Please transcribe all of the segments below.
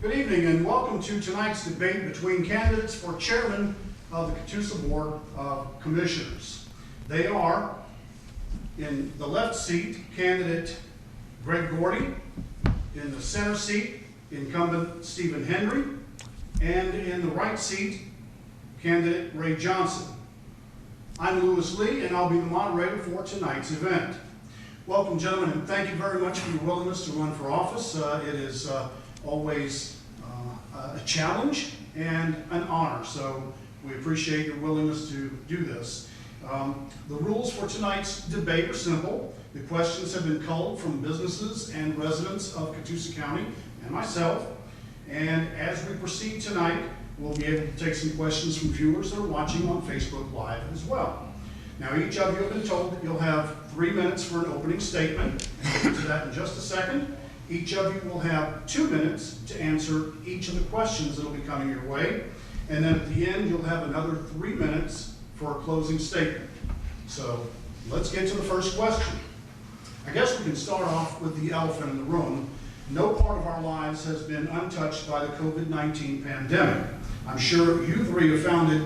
Good evening and welcome to tonight's debate between candidates for chairman of the Catoosa Board of Commissioners. They are, in the left seat, candidate Greg Gordy; in the center seat, incumbent Stephen Henry; and in the right seat, candidate Ray Johnson. I'm Lewis Lee, and I'll be the moderator for tonight's event. Welcome, gentlemen, and thank you very much for your willingness to run for office. It is always a challenge and an honor, so we appreciate your willingness to do this. The rules for tonight's debate are simple. The questions have been culled from businesses and residents of Catoosa County and myself, and as we proceed tonight, we'll be able to take some questions from viewers that are watching on Facebook Live as well. Now, each of you have been told that you'll have 3 minutes for an opening statement. We'll get to that in just a second. Each of you will have 2 minutes to answer each of the questions that will be coming your way. And then at the end, you'll have another 3 minutes for a closing statement. So let's get to the first question. I guess we can start off with the elephant in the room. No part of our lives has been untouched by the COVID-19 pandemic. I'm sure you three have found it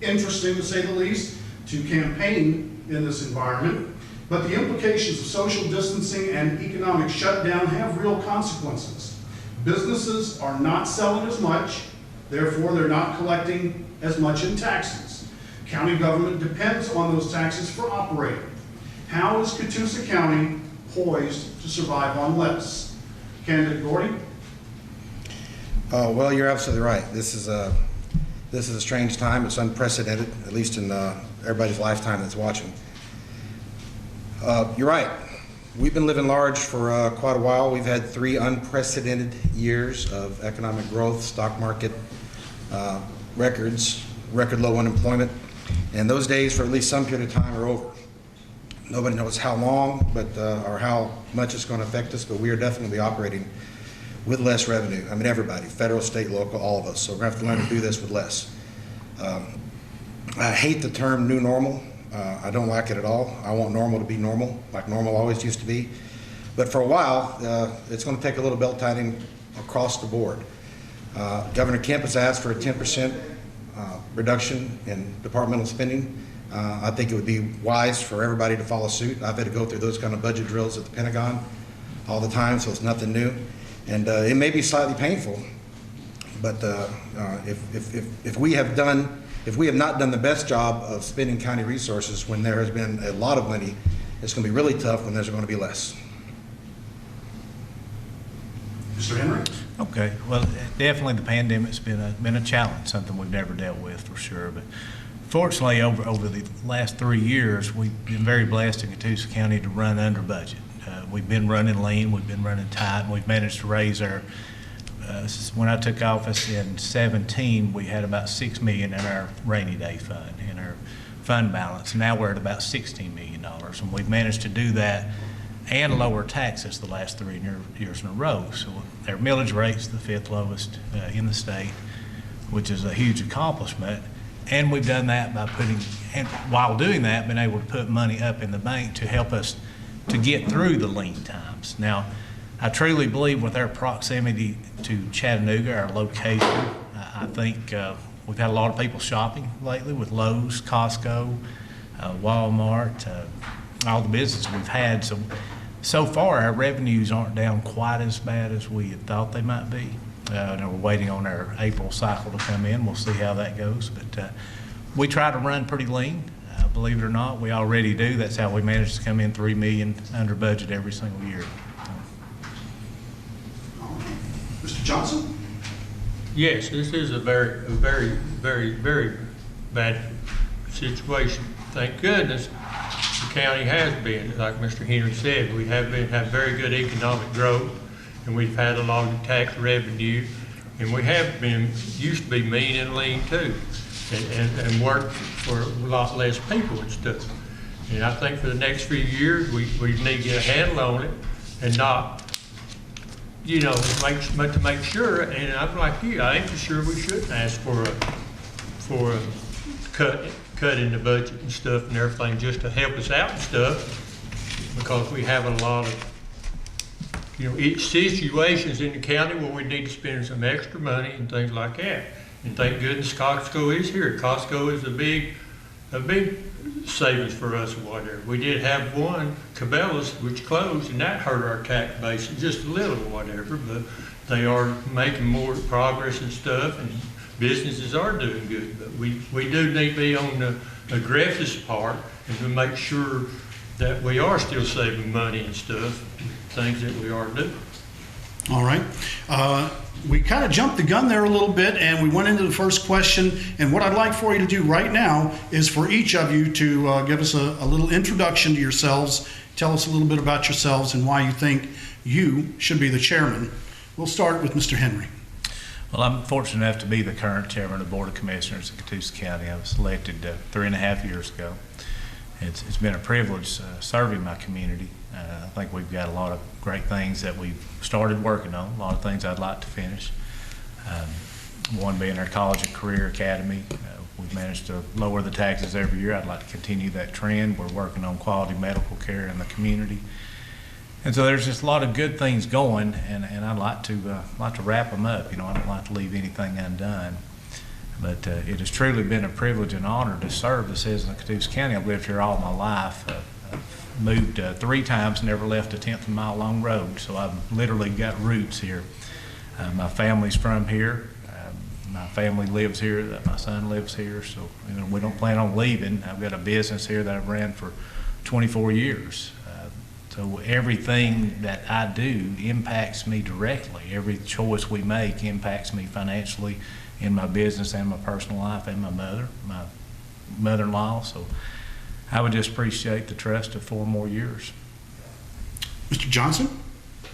interesting, to say the least, to campaign in this environment, but the implications of social distancing and economic shutdown have real consequences. Businesses are not selling as much, therefore they're not collecting as much in taxes. County government depends on those taxes for operating. How is Catoosa County poised to survive on less? Candidate Gordy? Well, you're absolutely right. This is a strange time. It's unprecedented, at least in everybody's lifetime that's watching. You're right. We've been living large for quite a while. We've had 3 unprecedented years of economic growth, stock market records, record low unemployment, and those days for at least some period of time are over. Nobody knows how long, or how much it's going to affect us, but we are definitely operating with less revenue. I mean, everybody, federal, state, local, all of us. So we're going to have to learn to do this with less. I hate the term new normal. I don't like it at all. I want normal to be normal, like normal always used to be. But for a while, it's going to take a little belt tightening across the board. Governor Kemp has asked for a 10% reduction in departmental spending. I think it would be wise for everybody to follow suit. I've had to go through those kind of budget drills at the Pentagon all the time, so it's nothing new. And it may be slightly painful, but if we have not done the best job of spending county resources when there has been a lot of money, it's going to be really tough when there's going to be less. Mr. Henry? Okay, well, definitely the pandemic's been a challenge, something we've never dealt with for sure. But fortunately, over the last 3 years, we've been very blessed in Catoosa County to run under budget. We've been running lean, we've been running tight, and we've managed to raise our, when I took office in 17, we had about $6 million in our rainy day fund, in our fund balance. Now we're at about $16 million, and we've managed to do that and lower taxes the last 3 years in a row. So our millage rate's the 5th lowest in the state, which is a huge accomplishment. And we've done that by and while doing that, been able to put money up in the bank to help us to get through the lean times. Now, I truly believe with our proximity to Chattanooga, our location, I think we've had a lot of people shopping lately with Lowe's, Costco, Walmart, all the business we've had. So far, our revenues aren't down quite as bad as we had thought they might be. And we're waiting on our April cycle to come in. We'll see how that goes. But we try to run pretty lean. Believe it or not, we already do. That's how we manage to come in $3 million under budget every single year. Mr. Johnson? Yes, this is a very bad situation. Thank goodness the county has been, like Mr. Henry said, we have very good economic growth, and we've had a lot of tax revenue, and we have used to be mean and lean too, and work for a lot less people and stuff. And I think for the next few years, we need to get a handle on it and not, to make sure, and I'm like you, I ain't for sure we shouldn't ask for a cut in the budget and stuff and everything just to help us out and stuff, because we have a lot of each situations in the county where we need to spend some extra money and things like that. And thank goodness Costco is here. Costco is a big savings for us or whatever. We did have one, Cabela's, which closed, and that hurt our tax base just a little or whatever, but they are making more progress and stuff, and businesses are doing good. But we do need to be on the aggressive part and to make sure that we are still saving money and stuff, things that we are doing. All right. We kind of jumped the gun there a little bit, and we went into the first question. And what I'd like for you to do right now is for each of you to give us a little introduction to yourselves. Tell us a little bit about yourselves and why you think you should be the chairman. We'll start with Mr. Henry. Well, I'm fortunate enough to be the current chairman of the Board of Commissioners of Catoosa County. I was elected 3.5 years ago. It's been a privilege serving my community. I think we've got a lot of great things that we've started working on, a lot of things I'd like to finish. One being our college and career academy. We've managed to lower the taxes every year. I'd like to continue that trend. We're working on quality medical care in the community. And so there's just a lot of good things going, and I'd like to wrap them up. I don't like to leave anything undone. But it has truly been a privilege and honor to serve the citizen of Catoosa County. I've lived here all my life. I've moved 3 times, never left a 10th of a mile long road, so I've literally got roots here. My family's from here. My family lives here. My son lives here, so we don't plan on leaving. I've got a business here that I've ran for 24 years. So everything that I do impacts me directly. Every choice we make impacts me financially in my business and my personal life, and my mother-in-law. So I would just appreciate the trust of 4 more years. Mr. Johnson?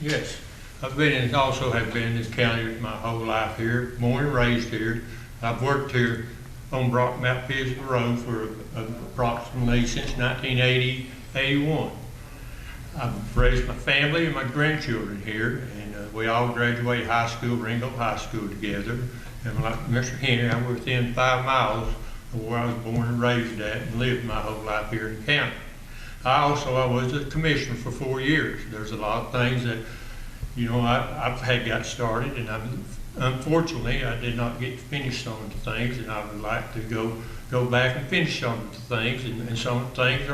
Yes, also have been in this county my whole life here, born and raised here. I've worked here on Mount Pisgah Road for approximately since 1981. I've raised my family and my grandchildren here, and we all graduated high school, Ringgold High School together. And like Mr. Henry, I'm within 5 miles of where I was born and raised at and lived my whole life here in the county. I was a commissioner for 4 years. There's a lot of things that, I've had got started, and unfortunately, I did not get finished some of the things, and I would like to go back and finish some of the things, and some of the things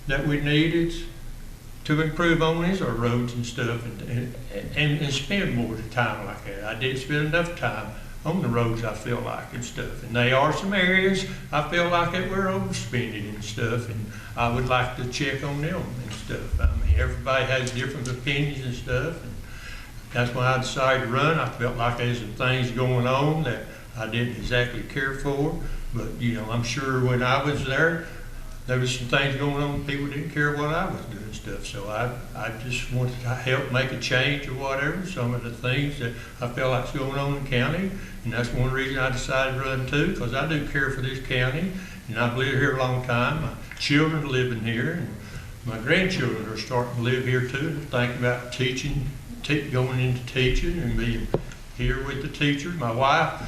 that we need to improve on is our roads and stuff, and spend more time like that. I didn't spend enough time on the roads, I feel like, and stuff. And there are some areas I feel like that we're overspending and stuff, and I would like to check on them and stuff. I mean, everybody has different opinions and stuff, and that's why I decided to run. I felt like there's some things going on that I didn't exactly care for, but, I'm sure when I was there was some things going on, people didn't care what I was doing and stuff. So I just wanted to help make a change or whatever, some of the things that I feel like's going on in the county. And that's one reason I decided to run too, because I do care for this county, and I've lived here a long time. My children are living here, and my grandchildren are starting to live here too, and thinking about teaching, going into teaching and being here with the teachers. My wife,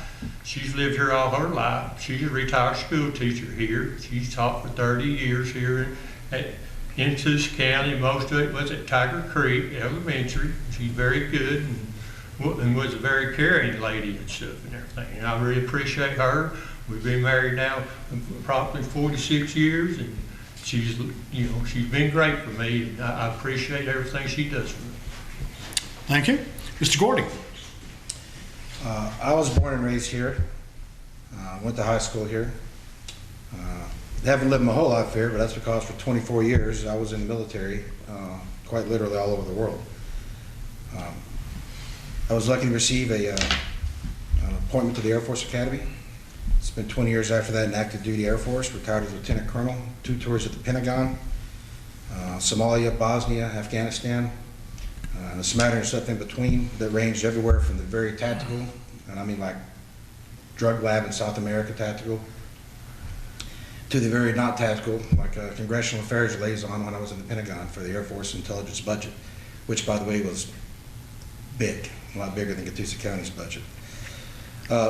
she's lived here all her life. She's a retired school teacher here. She's taught for 30 years here in Catoosa County. Most of it was at Tiger Creek Elementary. She's very good and was a very caring lady and stuff and everything. And I really appreciate her. We've been married now probably 46 years, and she's been great for me, and I appreciate everything she does for me. Thank you. Mr. Gordy? I was born and raised here. Went to high school here. Haven't lived my whole life here, but that's because for 24 years I was in the military, quite literally all over the world. I was lucky to receive an appointment to the Air Force Academy. Spent 20 years after that in active duty Air Force, retired as Lieutenant Colonel, 2 tours at the Pentagon, Somalia, Bosnia, Afghanistan, and a smattering of stuff in between that ranged everywhere from the very tactical, and I mean like drug lab in South America tactical, to the very not tactical, like a congressional affairs liaison when I was in the Pentagon for the Air Force intelligence budget, which by the way was big, a lot bigger than Catoosa County's budget.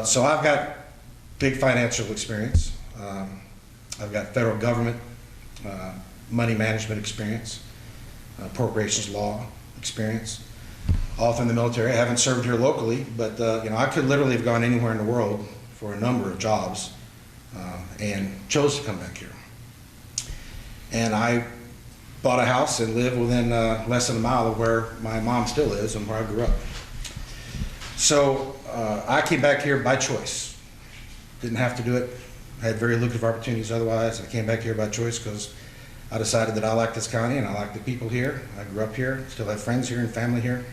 So I've got big financial experience. I've got federal government money management experience, appropriations law experience. all through the military. I haven't served here locally, but I could literally have gone anywhere in the world for a number of jobs and chose to come back here. And I bought a house and lived within less than a mile of where my mom still is and where I grew up. So I came back here by choice. Didn't have to do it. I had very lucrative opportunities otherwise. I came back here by choice because I decided that I like this county and I like the people here. I grew up here, still have friends here and family here.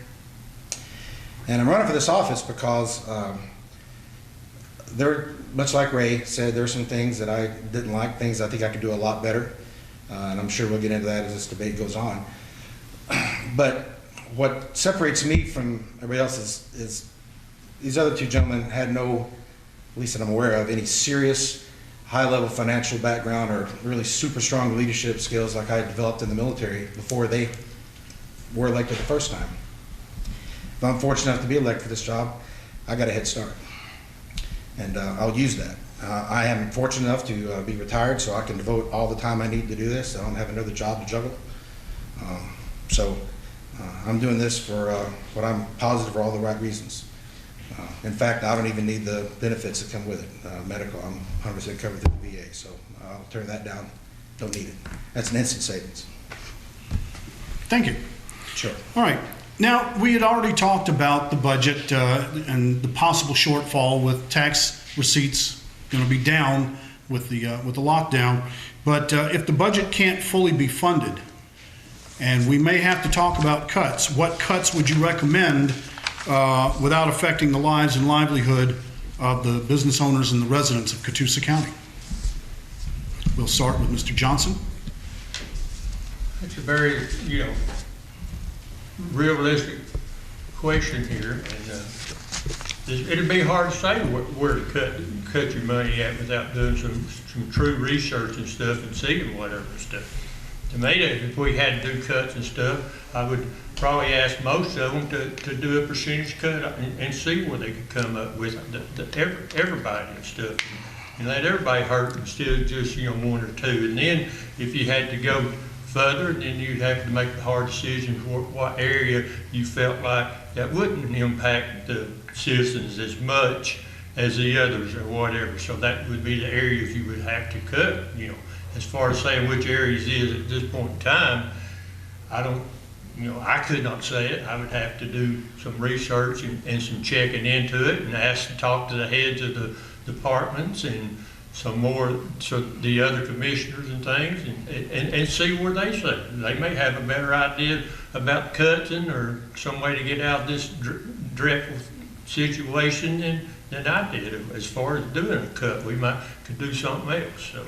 And I'm running for this office because much like Ray said, there are some things that I didn't like, things I think I could do a lot better. And I'm sure we'll get into that as this debate goes on. But what separates me from everybody else is these other two gentlemen had no, at least that I'm aware of, any serious high-level financial background or really super strong leadership skills like I had developed in the military before they were elected the first time. If I'm fortunate enough to be elected for this job, I got a head start. And I'll use that. I am fortunate enough to be retired, so I can devote all the time I need to do this. I don't have another job to juggle. So I'm doing this for what I'm positive are all the right reasons. In fact, I don't even need the benefits that come with it. Medical, I'm 100% covered through the VA, so I'll turn that down. Don't need it. That's an instant savings. Thank you. Sure. All right. Now, we had already talked about the budget and the possible shortfall with tax receipts going to be down with the lockdown. But if the budget can't fully be funded, and we may have to talk about cuts, what cuts would you recommend without affecting the lives and livelihood of the business owners and the residents of Catoosa County? We'll start with Mr. Johnson. It's a very, realistic question here, and it'd be hard to say where to cut your money at without doing some true research and stuff and seeing whatever stuff. To me, if we had to do cuts and stuff, I would probably ask most of them to do a percentage cut and see where they could come up with everybody and stuff, and let everybody hurt instead of just one or two. And then if you had to go further, then you'd have to make the hard decision for what area you felt like that wouldn't impact the citizens as much as the others or whatever. So that would be the areas you would have to cut. As far as saying which areas is at this point in time, I don't, I could not say it. I would have to do some research and some checking into it and ask to talk to the heads of the departments and some more, so the other commissioners and things, and see where they say. They may have a better idea about cutting or some way to get out of this dreadful situation than I did. As far as doing a cut, we could do something else. So,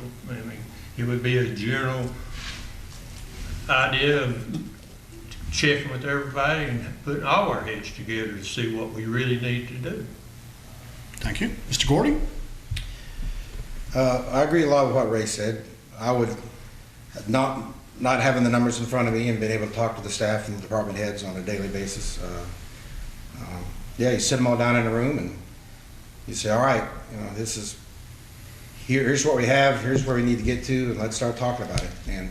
it would be a general idea of checking with everybody and putting all our heads together to see what we really need to do. Thank you. Mr. Gordy? I agree a lot with what Ray said. I would not having the numbers in front of me and being able to talk to the staff and the department heads on a daily basis. You sit them all down in a room and you say, all right, this is here's what we have, here's where we need to get to, and let's start talking about it. And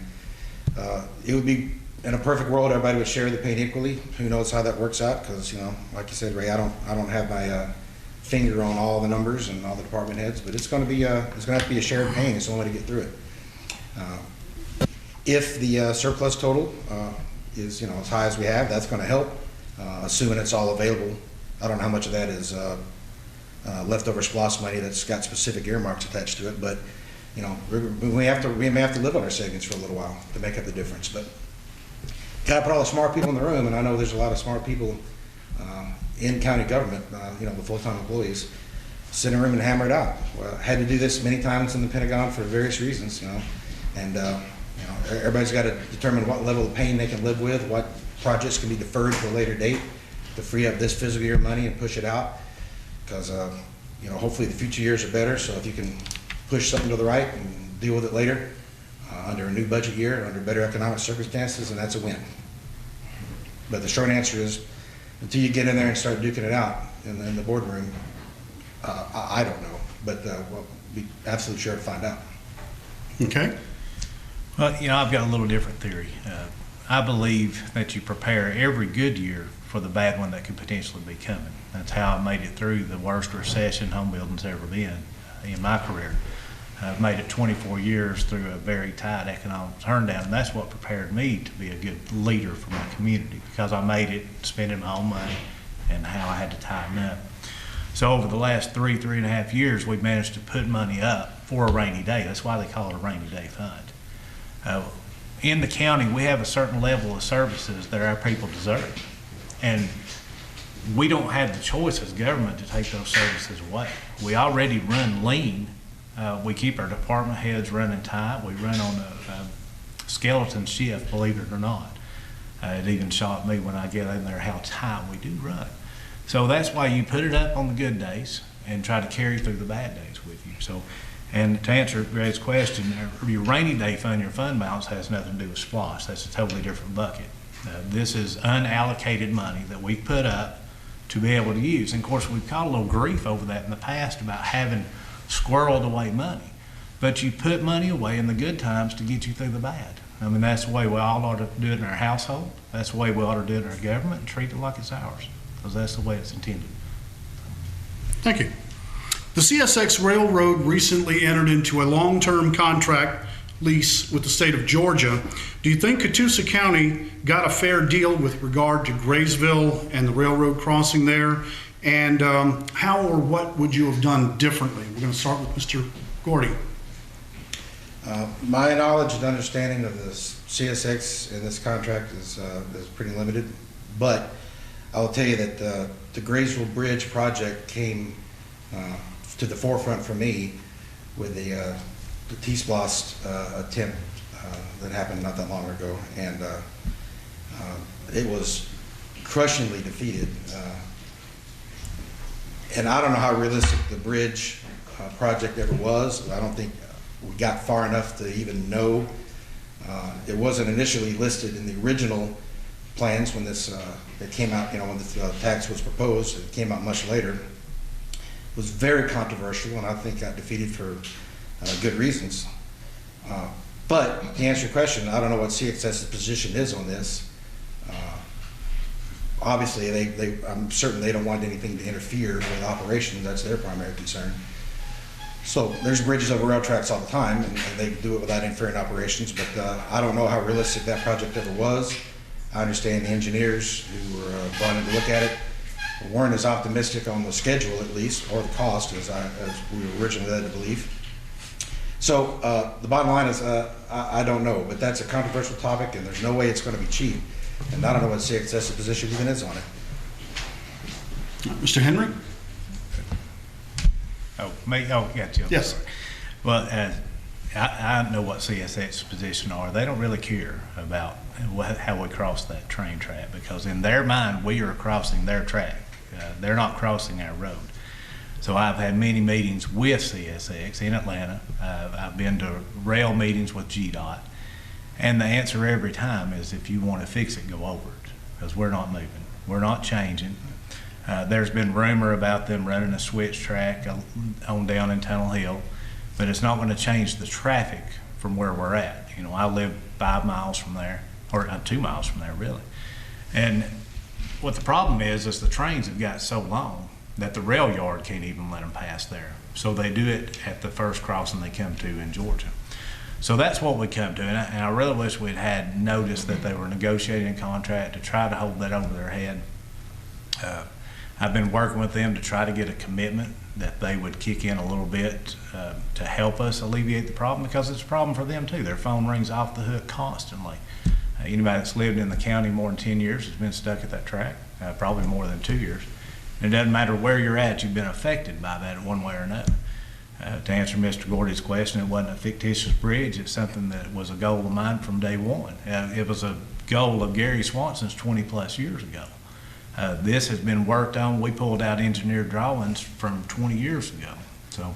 it would be, in a perfect world, everybody would share the pain equally. Who knows how that works out? Because like you said, Ray, I don't have my finger on all the numbers and all the department heads, but it's going to have to be a shared pain. It's the only way to get through it. If the surplus total is as high as we have, that's going to help. Assuming it's all available. I don't know how much of that is leftover SPLOST money that's got specific earmarks attached to it, but we may have to live on our savings for a little while to make up the difference. But got to put all the smart people in the room, and I know there's a lot of smart people in county government, the full-time employees, sit in a room and hammer it out. Well, I had to do this many times in the Pentagon for various reasons, and everybody's got to determine what level of pain they can live with, what projects can be deferred to a later date to free up this fiscal year money and push it out, because hopefully the future years are better. So if you can push something to the right and deal with it later under a new budget year, under better economic circumstances, and that's a win. But the short answer is, until you get in there and start duking it out in the boardroom, I don't know, but we'll be absolutely sure to find out. Okay. Well, I've got a little different theory. I believe that you prepare every good year for the bad one that could potentially be coming. That's how I made it through the worst recession home building's ever been in my career. I've made it 24 years through a very tight economic turndown, and that's what prepared me to be a good leader for my community, because I made it spending my own money and how I had to tighten up. So over the last three and a half years, we've managed to put money up for a rainy day. That's why they call it a rainy day fund. In the county, we have a certain level of services that our people deserve. And we don't have the choice as government to take those services away. We already run lean. We keep our department heads running tight. We run on a skeleton shift, believe it or not. It even shocked me when I get in there how tight we do run. So that's why you put it up on the good days and try to carry through the bad days with you. So, and to answer Greg's question, your rainy day fund, your fund balance has nothing to do with SPLOST. That's a totally different bucket. This is unallocated money that we put up to be able to use. And of course, we've caught a little grief over that in the past about having squirreled away money. But you put money away in the good times to get you through the bad. I mean, that's the way we all ought to do it in our household. That's the way we ought to do it in our government, and treat it like it's ours, because that's the way it's intended. Thank you. The CSX Railroad recently entered into a long-term contract lease with the state of Georgia. Do you think Catoosa County got a fair deal with regard to Graysville and the railroad crossing there? And how or what would you have done differently? We're going to start with Mr. Gordy. My knowledge and understanding of the CSX in this contract is pretty limited, but I will tell you that the Graysville Bridge project came to the forefront for me with the T-SPLOST attempt that happened not that long ago, and it was crushingly defeated. And I don't know how realistic the bridge project ever was. I don't think we got far enough to even know. It wasn't initially listed in the original plans when this it came out, when the tax was proposed. It came out much later. It was very controversial, and I think got defeated for good reasons. But to answer your question, I don't know what CXS's position is on this. Obviously, I'm certain they don't want anything to interfere with operations. That's their primary concern. So there's bridges over rail tracks all the time, and they do it without interfering in operations, but I don't know how realistic that project ever was. I understand the engineers who were brought in to look at it weren't as optimistic on the schedule, at least, or the cost as we were originally led to believe. So the bottom line is I don't know, but that's a controversial topic, and there's no way it's going to be cheap. And I don't know what CXS's position even is on it. Mr. Henry? Oh, me? Oh, yeah, Jim. Yes. Well, I know what CSX's position are. They don't really care about how we cross that train track, because in their mind, we are crossing their track. They're not crossing our road. So I've had many meetings with CSX in Atlanta. I've been to rail meetings with GDOT. And the answer every time is, if you want to fix it, go over it, because we're not moving. We're not changing. There's been rumor about them running a switch track on down in Tunnel Hill, but it's not going to change the traffic from where we're at. I live 5 miles from there, or 2 miles from there, really. And what the problem is the trains have got so long that the rail yard can't even let them pass there. So they do it at the first crossing they come to in Georgia. So that's what we come to, and I really wish we'd had noticed that they were negotiating a contract to try to hold that over their head. I've been working with them to try to get a commitment that they would kick in a little bit to help us alleviate the problem, because it's a problem for them too. Their phone rings off the hook constantly. Anybody that's lived in the county more than 10 years has been stuck at that track, probably more than 2 years. And it doesn't matter where you're at, you've been affected by that one way or another. To answer Mr. Gordy's question, it wasn't a fictitious bridge. It's something that was a goal of mine from day one. It was a goal of Gary Swanson's 20 plus years ago. This has been worked on. We pulled out engineered drawings from 20 years ago. So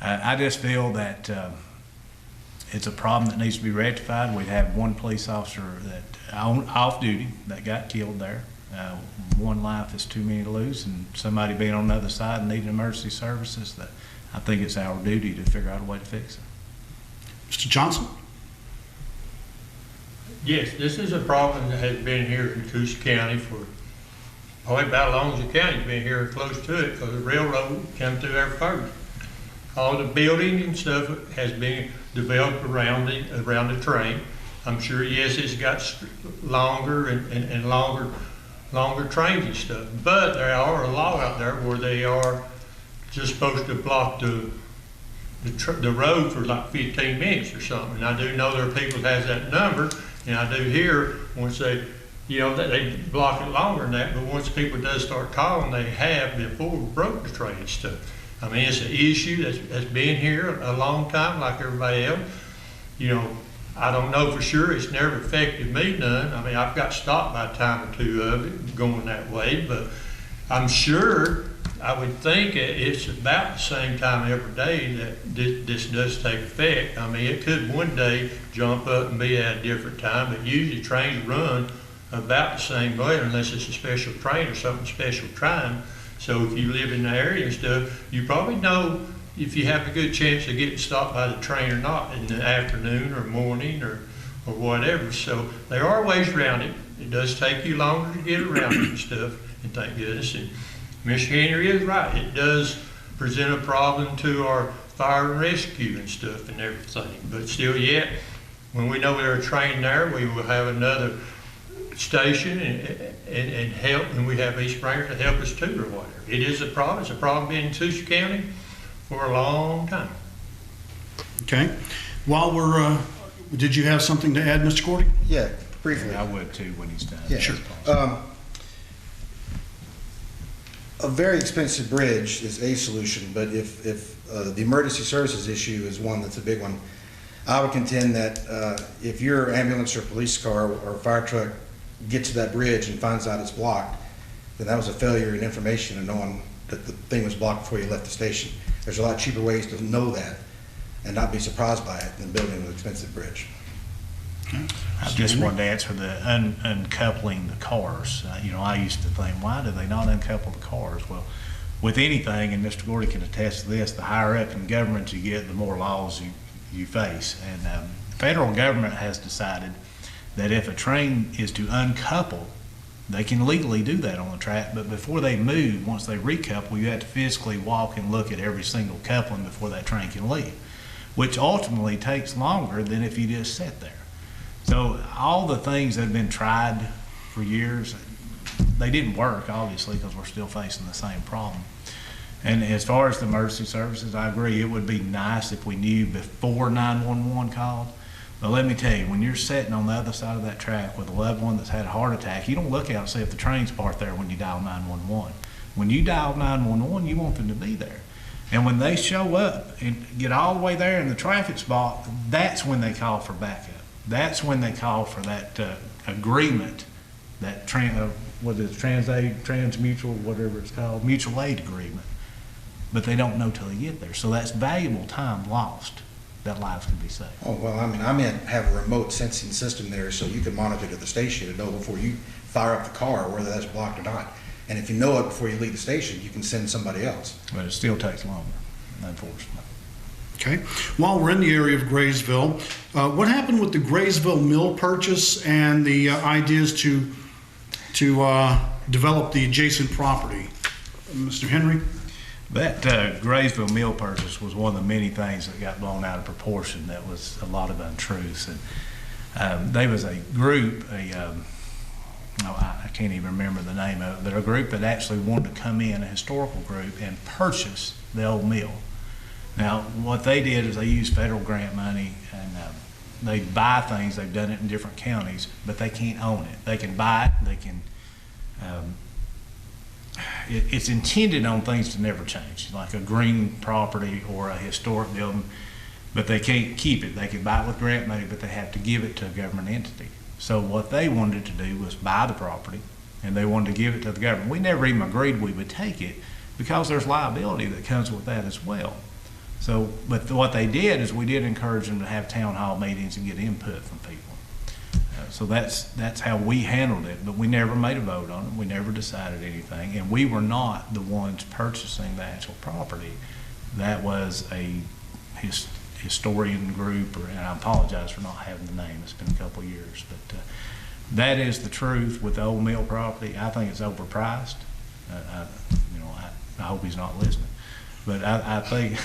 I just feel that it's a problem that needs to be rectified. We have one police officer that off duty that got killed there. One life is too many to lose, and somebody being on the other side and needing emergency services, that I think it's our duty to figure out a way to fix it. Mr. Johnson? Yes, this is a problem that has been here in Catoosa County for probably about as long as the county's been here, close to it, because the railroad come through there first. All the building and stuff has been developed around the train. I'm sure, yes, it's got longer and longer trains and stuff, but there are a law out there where they are just supposed to block the road for like 15 minutes or something. And I do know there are people that has that number, and I do hear once they, you know, that they block it longer than that, but once people does start calling, they have before broke the train and stuff. I mean, it's an issue that's been here a long time, like everybody else. You know, I don't know for sure. It's never affected me none. I mean, I've got stopped by a time or two of it going that way, but I'm sure, I would think it's about the same time every day that this does take effect. I mean, it could one day jump up and be at a different time, but usually trains run about the same way unless it's a special train or something special time. So if you live in the area and stuff, you probably know if you have a good chance of getting stopped by the train or not in the afternoon or morning or whatever. So there are ways around it. It does take you longer to get around it and stuff, and thank goodness. And Mr. Henry is right. It does present a problem to our fire and rescue and stuff and everything. But still yet, when we know there's a train there, we will have another station and help, and we have East Springer to help us too or whatever. It is a problem. It's a problem in Catoosa County for a long time. Okay. While we're, did you have something to add, Mr. Cordy? Yeah, briefly. I would too when he's done. Yeah. Sure. A very expensive bridge is a solution, but if the emergency services issue is one that's a big one, I would contend that if your ambulance or police car or fire truck gets to that bridge and finds out it's blocked, then that was a failure in information and knowing that the thing was blocked before you left the station. There's a lot cheaper ways to know that and not be surprised by it than building an expensive bridge. I just wanted to answer the uncoupling the cars. You know, I used to think, why do they not uncouple the cars? Well, with anything, and Mr. Gordy can attest to this, the higher up in government you get, the more laws you face. And the federal government has decided that if a train is to uncouple, they can legally do that on the track, but before they move, once they recouple, you have to physically walk and look at every single coupling before that train can leave, which ultimately takes longer than if you just sit there. So all the things that have been tried for years, they didn't work, obviously, because we're still facing the same problem. And as far as the emergency services, I agree, it would be nice if we knew before 911 called. But let me tell you, when you're sitting on the other side of that track with a loved one that's had a heart attack, you don't look out and see if the train's parked there when you dial 911. When you dial 911, you want them to be there. And when they show up and get all the way there in the traffic spot, that's when they call for backup. That's when they call for that agreement, that trans-mutual, whatever it's called, mutual aid agreement. But they don't know till they get there. So that's valuable time lost that lives can be saved. Oh, well, I mean, I meant have a remote sensing system there so you can monitor to the station and know before you fire up the car whether that's blocked or not. And if you know it before you leave the station, you can send somebody else. But it still takes longer, unfortunately. Okay. While we're in the area of Graysville, what happened with the Graysville mill purchase and the ideas to develop the adjacent property? Mr. Henry? That Graysville mill purchase was one of the many things that got blown out of proportion. That was a lot of untruths. And there was a group, I can't even remember the name of it, but a group that actually wanted to come in, a historical group, and purchase the old mill. Now, what they did is they used federal grant money, and they buy things. They've done it in different counties, but they can't own it. They can buy it. They can. It's intended on things to never change, like a green property or a historic building, but they can't keep it. They can buy it with grant money, but they have to give it to a government entity. So what they wanted to do was buy the property, and they wanted to give it to the government. We never even agreed we would take it because there's liability that comes with that as well. So, but what they did is we did encourage them to have town hall meetings and get input from people. So that's how we handled it, but we never made a vote on it. We never decided anything, and we were not the ones purchasing the actual property. That was a historian group, and I apologize for not having the name. It's been a couple of years, but that is the truth with the old mill property. I think it's overpriced. I hope he's not listening, but I think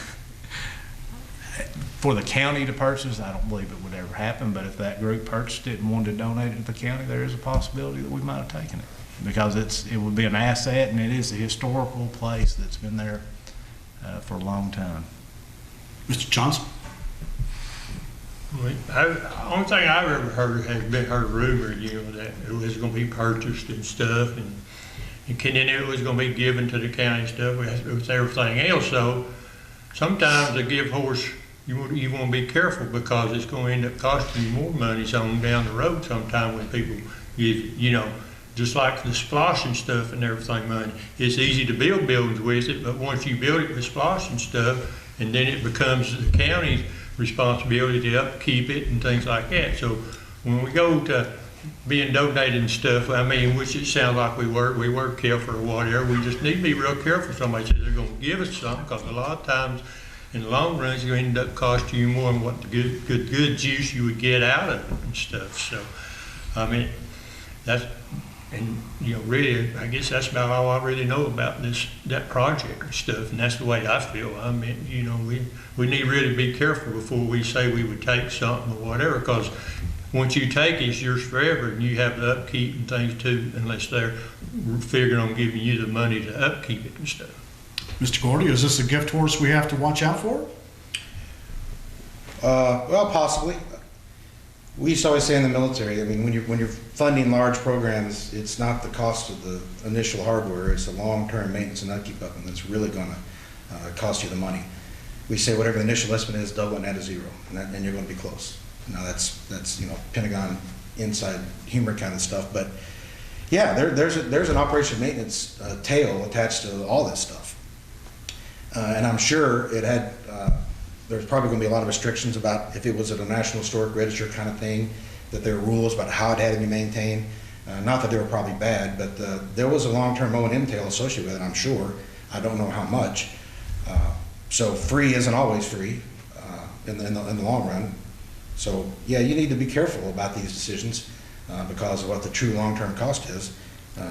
for the county to purchase, I don't believe it would ever happen. But if that group purchased it and wanted to donate it to the county, there is a possibility that we might have taken it, because it would be an asset, and it is a historical place that's been there for a long time. Mr. Johnson? Only thing I've ever heard has heard rumors, that it was going to be purchased and stuff, and then it was going to be given to the county and stuff. With everything else, so sometimes a gift horse, you want to be careful, because it's going to end up costing you more money down the road sometime when people give, just like the sploshing stuff and everything money. It's easy to build buildings with it, but once you build it with sploshing stuff, and then it becomes the county's responsibility to upkeep it and things like that. So when we go to being donated and stuff, which it sounds like we work careful or whatever, we just need to be real careful. Somebody says they're going to give us something, because a lot of times in the long run, it's going to end up costing you more than what the good juice you would get out of it and stuff. So, really, I guess that's about all I really know about that project and stuff, and that's the way I feel. We need to really be careful before we say we would take something or whatever, because once you take it, it's yours forever, and you have the upkeep and things too, unless they're figuring on giving you the money to upkeep it and stuff. Mr. Gordy, is this a gift horse we have to watch out for? Well, possibly. We used to always say in the military, when you're funding large programs, it's not the cost of the initial hardware, it's the long-term maintenance and upkeep of them that's really going to cost you the money. We say whatever the initial estimate is, double and add a zero, and you're going to be close. Now that's Pentagon inside humor kind of stuff, but yeah, there's an operation maintenance tail attached to all this stuff, and I'm sure it had. There's probably going to be a lot of restrictions about if it was at a National Historic Register kind of thing, that there are rules about how it had to be maintained. Not that they were probably bad, but there was a long-term O&M tail associated with it, I'm sure. I don't know how much. So free isn't always free in the long run. So yeah, you need to be careful about these decisions because of what the true long-term cost is.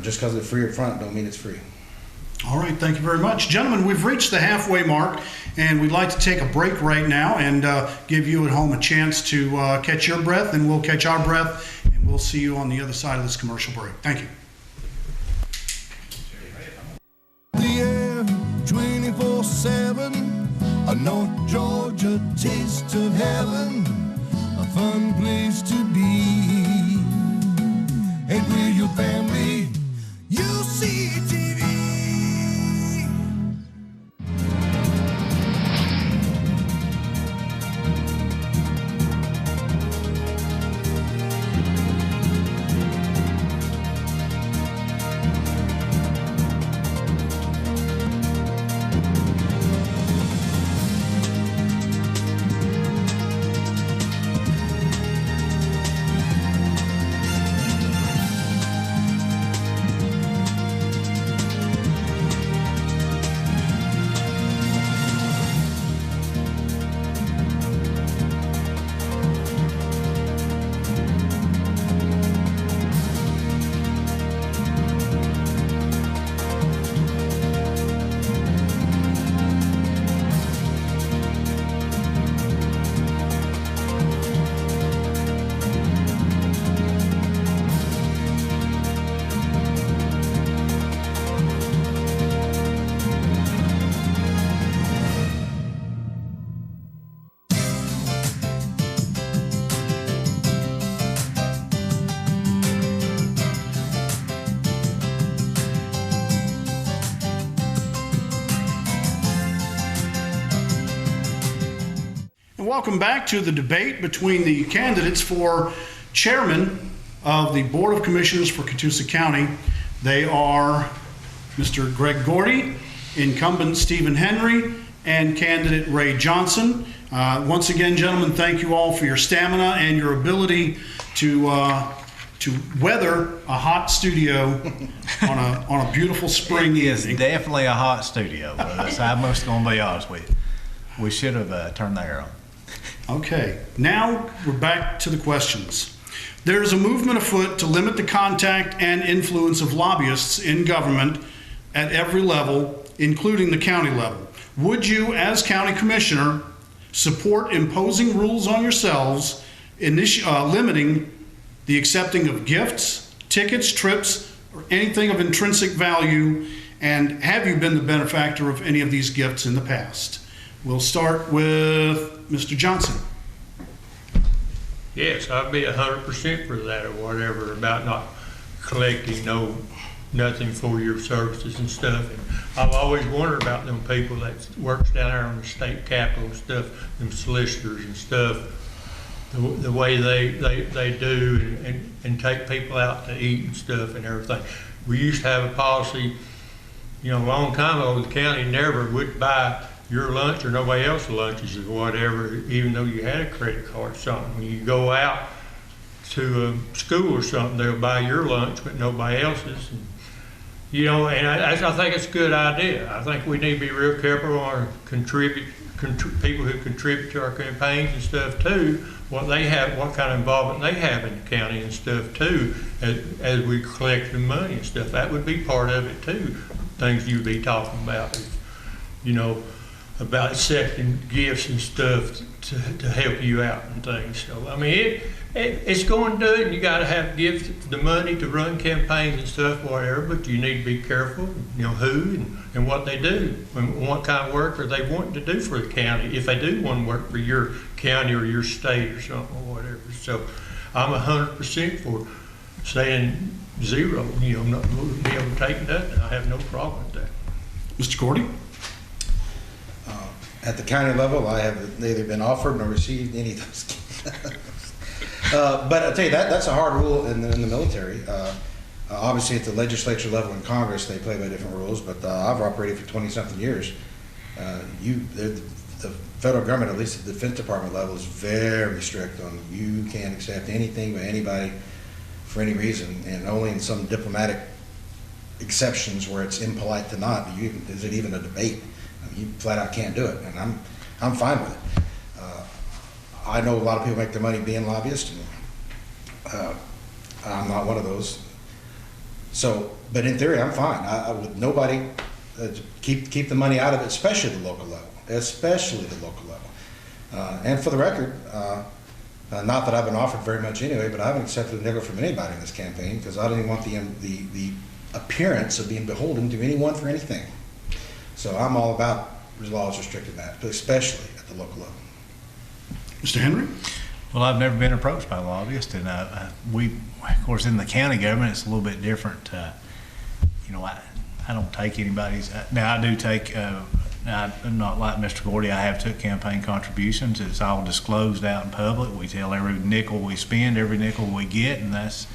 Just because it's free up front don't mean it's free. All right, thank you very much. Gentlemen, we've reached the halfway mark, and we'd like to take a break right now and give you at home a chance to catch your breath, and we'll catch our breath, and we'll see you on the other side of this commercial break. Thank you. The air 24/7, a North Georgia taste of heaven, a fun place to be. And with your family, you'll see TV. Welcome back to the debate between the candidates for chairman of the Board of Commissioners for Catoosa County. They are Mr. Greg Gordy, incumbent Stephen Henry, and candidate Ray Johnson. Once again, gentlemen, thank you all for your stamina and your ability to weather a hot studio on a beautiful spring It is evening. definitely a hot studio, but I'm most going to be honest with you. We should have turned the air on. Okay, now we're back to the questions. There's a movement afoot to limit the contact and influence of lobbyists in government at every level, including the county level. Would you, as county commissioner, support imposing rules on yourselves, limiting the accepting of gifts, tickets, trips, or anything of intrinsic value? And have you been the benefactor of any of these gifts in the past? We'll start with Mr. Johnson. Yes, I'd be 100% for that or whatever, about not collecting nothing for your services and stuff. And I've always wondered about them people that works down there on the state capitol and stuff, them solicitors and stuff, the way they do and take people out to eat and stuff and everything. We used to have a policy, a long time ago, the county never would buy your lunch or nobody else's lunches or whatever, even though you had a credit card or something. When you go out to a school or something, they'll buy your lunch, but nobody else's. And, and I think it's a good idea. I think we need to be real careful on people who contribute to our campaigns and stuff too, what kind of involvement they have in the county and stuff too, as we collect the money and stuff. That would be part of it too, things you'd be talking about, about accepting gifts and stuff to help you out and things. So, I mean, it's going to do it, and you got to have gifts, the money to run campaigns and stuff, whatever, but you need to be careful, who and what they do, and what kind of work are they wanting to do for the county, if they do want to work for your county or your state or something or whatever. So, I'm 100% for saying zero, not be able to take nothing. I have no problem with that. Mr. Gordy? At the county level, I have neither been offered nor received any of those. But I'll tell you, that's a hard rule in the military. Obviously, at the legislature level in Congress, they play by different rules, but I've operated for 20-something years. The federal government, at least at the Defense Department level, is very strict on you can't accept anything by anybody for any reason, and only in some diplomatic exceptions where it's impolite to not. Is it even a debate? You flat out can't do it, and I'm fine with it. I know a lot of people make their money being lobbyists, and I'm not one of those. So, but in theory, I'm fine. I would nobody keep the money out of it, especially the local level, and for the record, not that I've been offered very much anyway, but I haven't accepted a nickel from anybody in this campaign because I don't even want the appearance of being beholden to anyone for anything. So I'm all about laws restricting that, but especially at the local level. Mr. Henry? Well, I've never been approached by a lobbyist, and we, of course, in the county government, it's a little bit different. I don't take anybody's. Now, I do take. I'm not like Mr. Gordy. I have took campaign contributions. It's all disclosed out in public. We tell every nickel we spend, every nickel we get, and that's,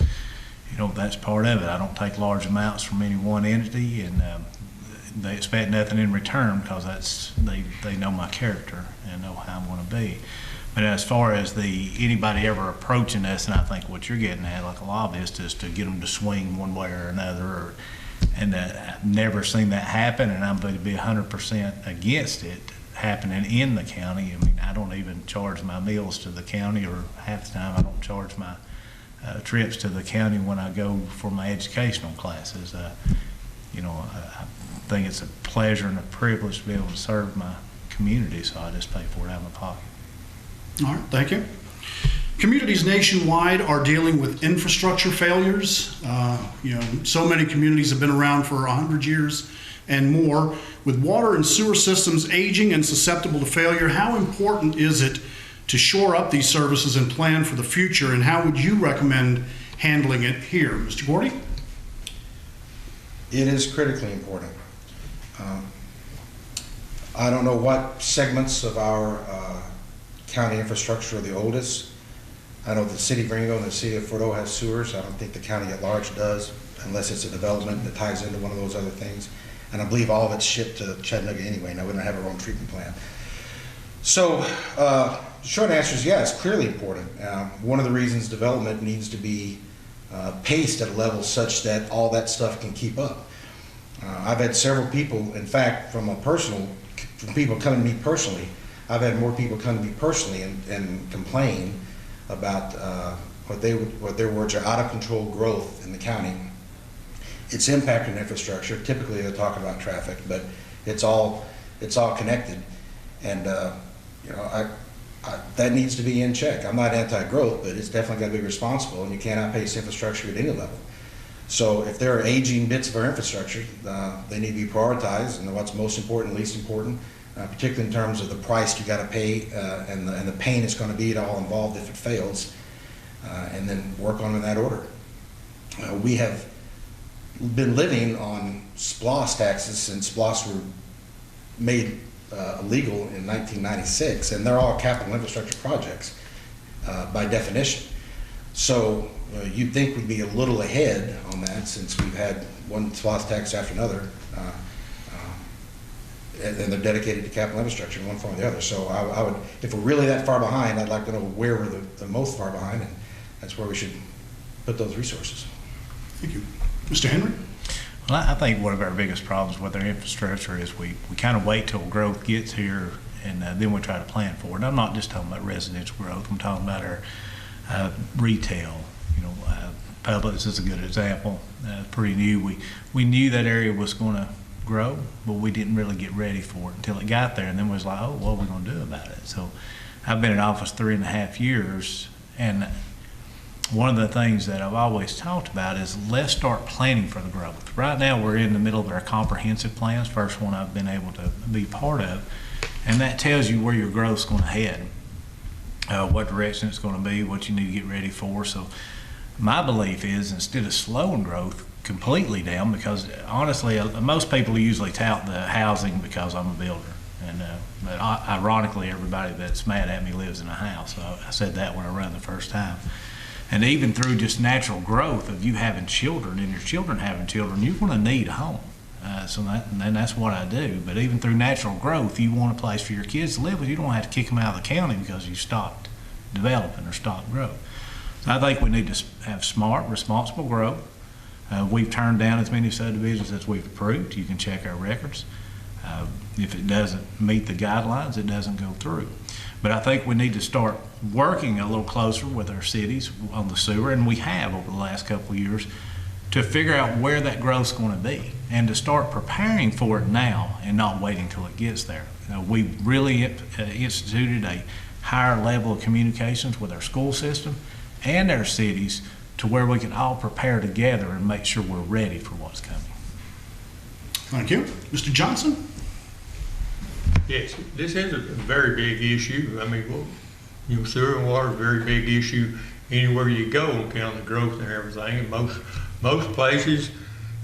that's part of it. I don't take large amounts from any one entity, and they expect nothing in return because they know my character and know how I'm going to be. But as far as anybody ever approaching us, and I think what you're getting at, like a lobbyist, is to get them to swing one way or another. And I've never seen that happen, and I'm going to be 100% against it happening in the county. I mean, I don't even charge my meals to the county, or half the time I don't charge my trips to the county when I go for my educational classes. I think it's a pleasure and a privilege to be able to serve my community, so I just pay for it out of my pocket. All right, thank you. Communities nationwide are dealing with infrastructure failures. So many communities have been around for 100 years and more. With water and sewer systems aging and susceptible to failure, how important is it to shore up these services and plan for the future, and how would you recommend handling it here? Mr. Gordy? It is critically important. I don't know what segments of our county infrastructure are the oldest. I know the city of Greenville and the city of Fort O have sewers. I don't think the county at large does, unless it's a development that ties into one of those other things. And I believe all of it's shipped to Chattanooga anyway. Now, we don't have our own treatment plant. So, the short answer is yes, clearly important. One of the reasons development needs to be paced at a level such that all that stuff can keep up. I've had several people, in fact, from people coming to me personally, I've had more people come to me personally and complain about what their words are out of control growth in the county. It's impacting infrastructure. Typically, they're talking about traffic, but it's all connected, and that needs to be in check. I'm not anti-growth, but it's definitely got to be responsible, and you can't outpace infrastructure at any level. So if there are aging bits of our infrastructure, they need to be prioritized, and what's most important, least important, particularly in terms of the price you got to pay and the pain it's going to be to all involved if it fails, and then work on in that order. We have been living on SPLOST taxes since SPLOST were made illegal in 1996, and they're all capital infrastructure projects by definition. So you'd think we'd be a little ahead on that since we've had one SPLOST tax after another, and they're dedicated to capital infrastructure in one form or the other. So I would, if we're really that far behind, I'd like to know where we're the most far behind, and that's where we should put those resources. Thank you. Mr. Henry? Well, I think one of our biggest problems with our infrastructure is we kind of wait till growth gets here, and then we try to plan for it. And I'm not just talking about residential growth. I'm talking about our retail. Publix is a good example. Pretty new. We knew that area was going to grow, but we didn't really get ready for it until it got there, and then we was like, oh, what are we going to do about it? So I've been in office 3.5 years, and one of the things that I've always talked about is let's start planning for the growth. Right now we're in the middle of our comprehensive plans, first one I've been able to be part of, and that tells you where your growth's going to head, what direction it's going to be, what you need to get ready for. So my belief is instead of slowing growth completely down, because honestly most people usually tout the housing because I'm a builder, and but ironically everybody that's mad at me lives in a house. So I said that when I ran the first time. And even through just natural growth of you having children and your children having children, you're going to need a home. And that's what I do. But even through natural growth, you want a place for your kids to live with. You don't have to kick them out of the county because you stopped developing or stopped growth. So I think we need to have smart, responsible growth. We've turned down as many subdivisions as we've approved. You can check our records. If it doesn't meet the guidelines, it doesn't go through. But I think we need to start working a little closer with our cities on the sewer, and we have over the last couple of years, to figure out where that growth's going to be and to start preparing for it now and not waiting till it gets there. We've really instituted a higher level of communications with our school system and our cities to where we can all prepare together and make sure we're ready for what's coming. Thank you. Mr. Johnson? Yes, this is a very big issue. I mean, sewer and water is a very big issue anywhere you go on account of the growth and everything. And most places,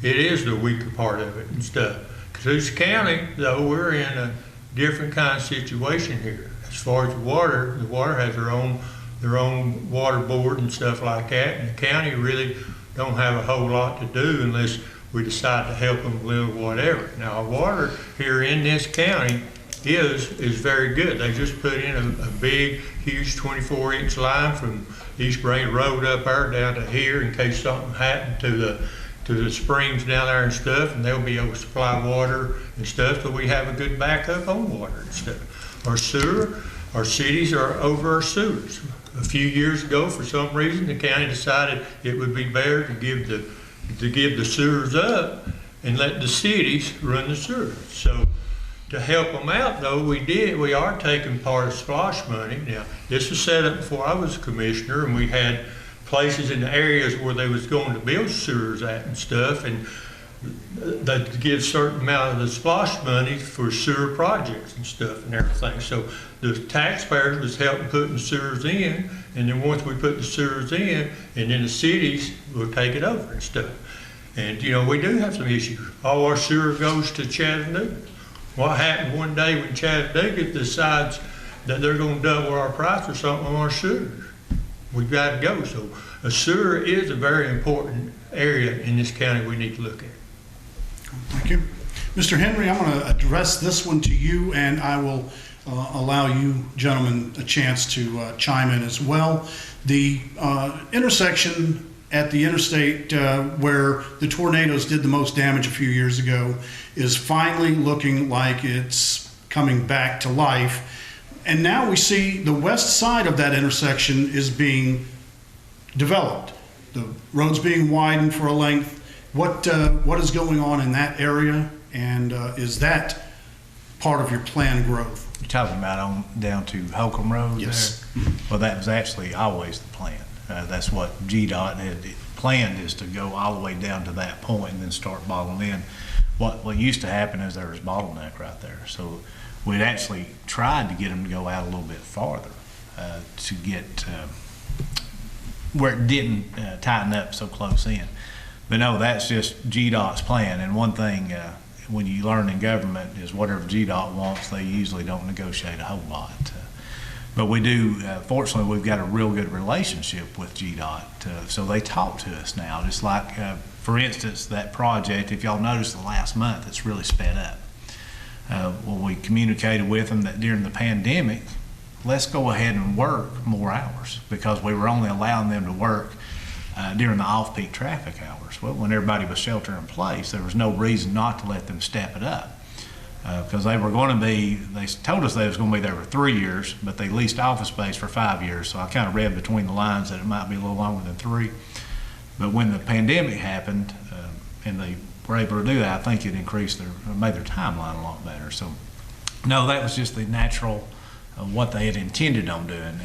it is the weaker part of it and stuff. Catoosa County, though, we're in a different kind of situation here. As far as the water has their own water board and stuff like that, and the county really don't have a whole lot to do unless we decide to help them with whatever. Now, our water here in this county is very good. They just put in a big, huge 24-inch line from East Brain Road up there down to here in case something happened to the springs down there and stuff, and they'll be able to supply water and stuff, so we have a good backup on water and stuff. Our sewer, our cities are over our sewers. A few years ago, for some reason, the county decided it would be better to give the sewers up and let the cities run the sewers. So to help them out, though, we are taking part of SPLOST money. Now, this was set up before I was a commissioner, and we had places in the areas where they was going to build sewers at and stuff, and they give a certain amount of the SPLOST money for sewer projects and stuff and everything. So the taxpayers was helping putting the sewers in, and then once we put the sewers in, and then the cities will take it over and stuff. And we do have some issues. All our sewer goes to Chattanooga. What happened one day when Chattanooga decides that they're going to double our price or something on our sewers? We've got to go. So a sewer is a very important area in this county we need to look at. Thank you. Mr. Henry, I'm going to address this one to you, and I will allow you gentlemen a chance to chime in as well. The intersection at the interstate where the tornadoes did the most damage a few years ago is finally looking like it's coming back to life. And now we see the west side of that intersection is being developed. The road's being widened for a length. What is going on in that area, and is that part of your planned growth? You're talking about on down to Holcomb Road there? Yes. Well, that was actually always the plan. That's what GDOT had planned, is to go all the way down to that point and then start bottling in. What used to happen is there was bottleneck right there. So we'd actually tried to get them to go out a little bit farther to get where it didn't tighten up so close in. But no, that's just GDOT's plan. And one thing when you learn in government is whatever GDOT wants, they usually don't negotiate a whole lot. But we do, fortunately, we've got a real good relationship with GDOT. So they talk to us now, just like, for instance, that project, if y'all noticed the last month, it's really sped up. Well, we communicated with them that during the pandemic, let's go ahead and work more hours, because we were only allowing them to work during the off-peak traffic hours. Well, when everybody was shelter in place, there was no reason not to let them step it up. Because they were going to be, they told us they was going to be there for 3 years, but they leased office space for 5 years. So I kind of read between the lines that it might be a little longer than 3. But when the pandemic happened and they were able to do that, I think it increased made their timeline a lot better. So no, that was just the natural of what they had intended on doing.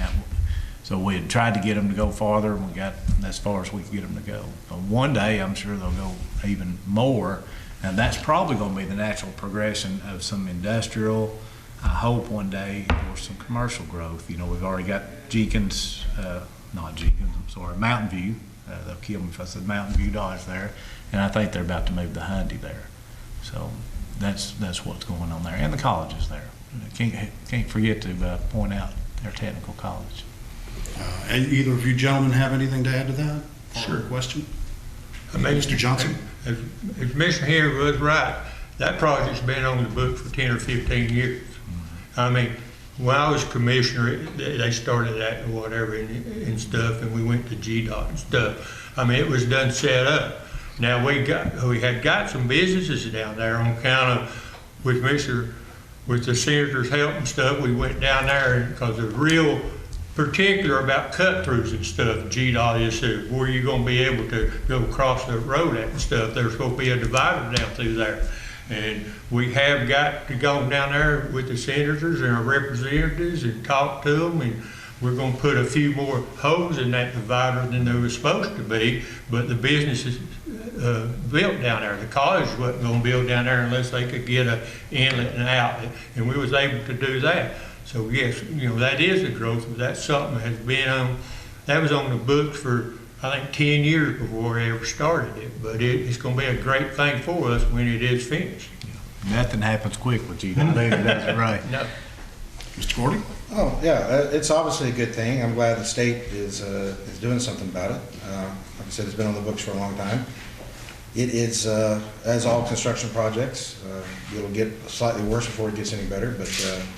So we had tried to get them to go farther, and we got as far as we could get them to go. But one day, I'm sure they'll go even more. And that's probably going to be the natural progression of some industrial, I hope one day, or some commercial growth. You know, we've already got Mountain View. They'll kill me if I said Mountain View Dodge there. And I think they're about to move the Hyundai there. So that's what's going on there. And the college is there. Can't forget to point out their technical college. And either of you gentlemen have anything to add to that? Sure. Question? I mean, Mr. Johnson? If Mr. Henry was right, that project's been on the book for 10 or 15 years. I mean, when I was commissioner, they started that and whatever and stuff, and we went to GDOT and stuff. I mean, it was done set up. Now we had got some businesses down there on account of with the senator's help and stuff. We went down there because they're real particular about cut-throughs and stuff. GDOT is where you're going to be able to go across the road at and stuff. There's supposed to be a divider down through there. And we have got to go down there with the senators and our representatives and talk to them, and we're going to put a few more holes in that divider than there was supposed to be, but the business is built down there. The college wasn't going to build down there unless they could get an inlet and outlet, and we was able to do that. So yes, you know, that is a growth, but that's something that has been that was on the books for, I think, 10 years before we ever started it. But it's going to be a great thing for us when it is finished. Nothing happens quick with GDOT, does it? Right. No. Mr. Gordy? Oh, yeah, it's obviously a good thing. I'm glad the state is doing something about it. Like I said, it's been on the books for a long time. It is, as all construction projects, it'll get slightly worse before it gets any better, but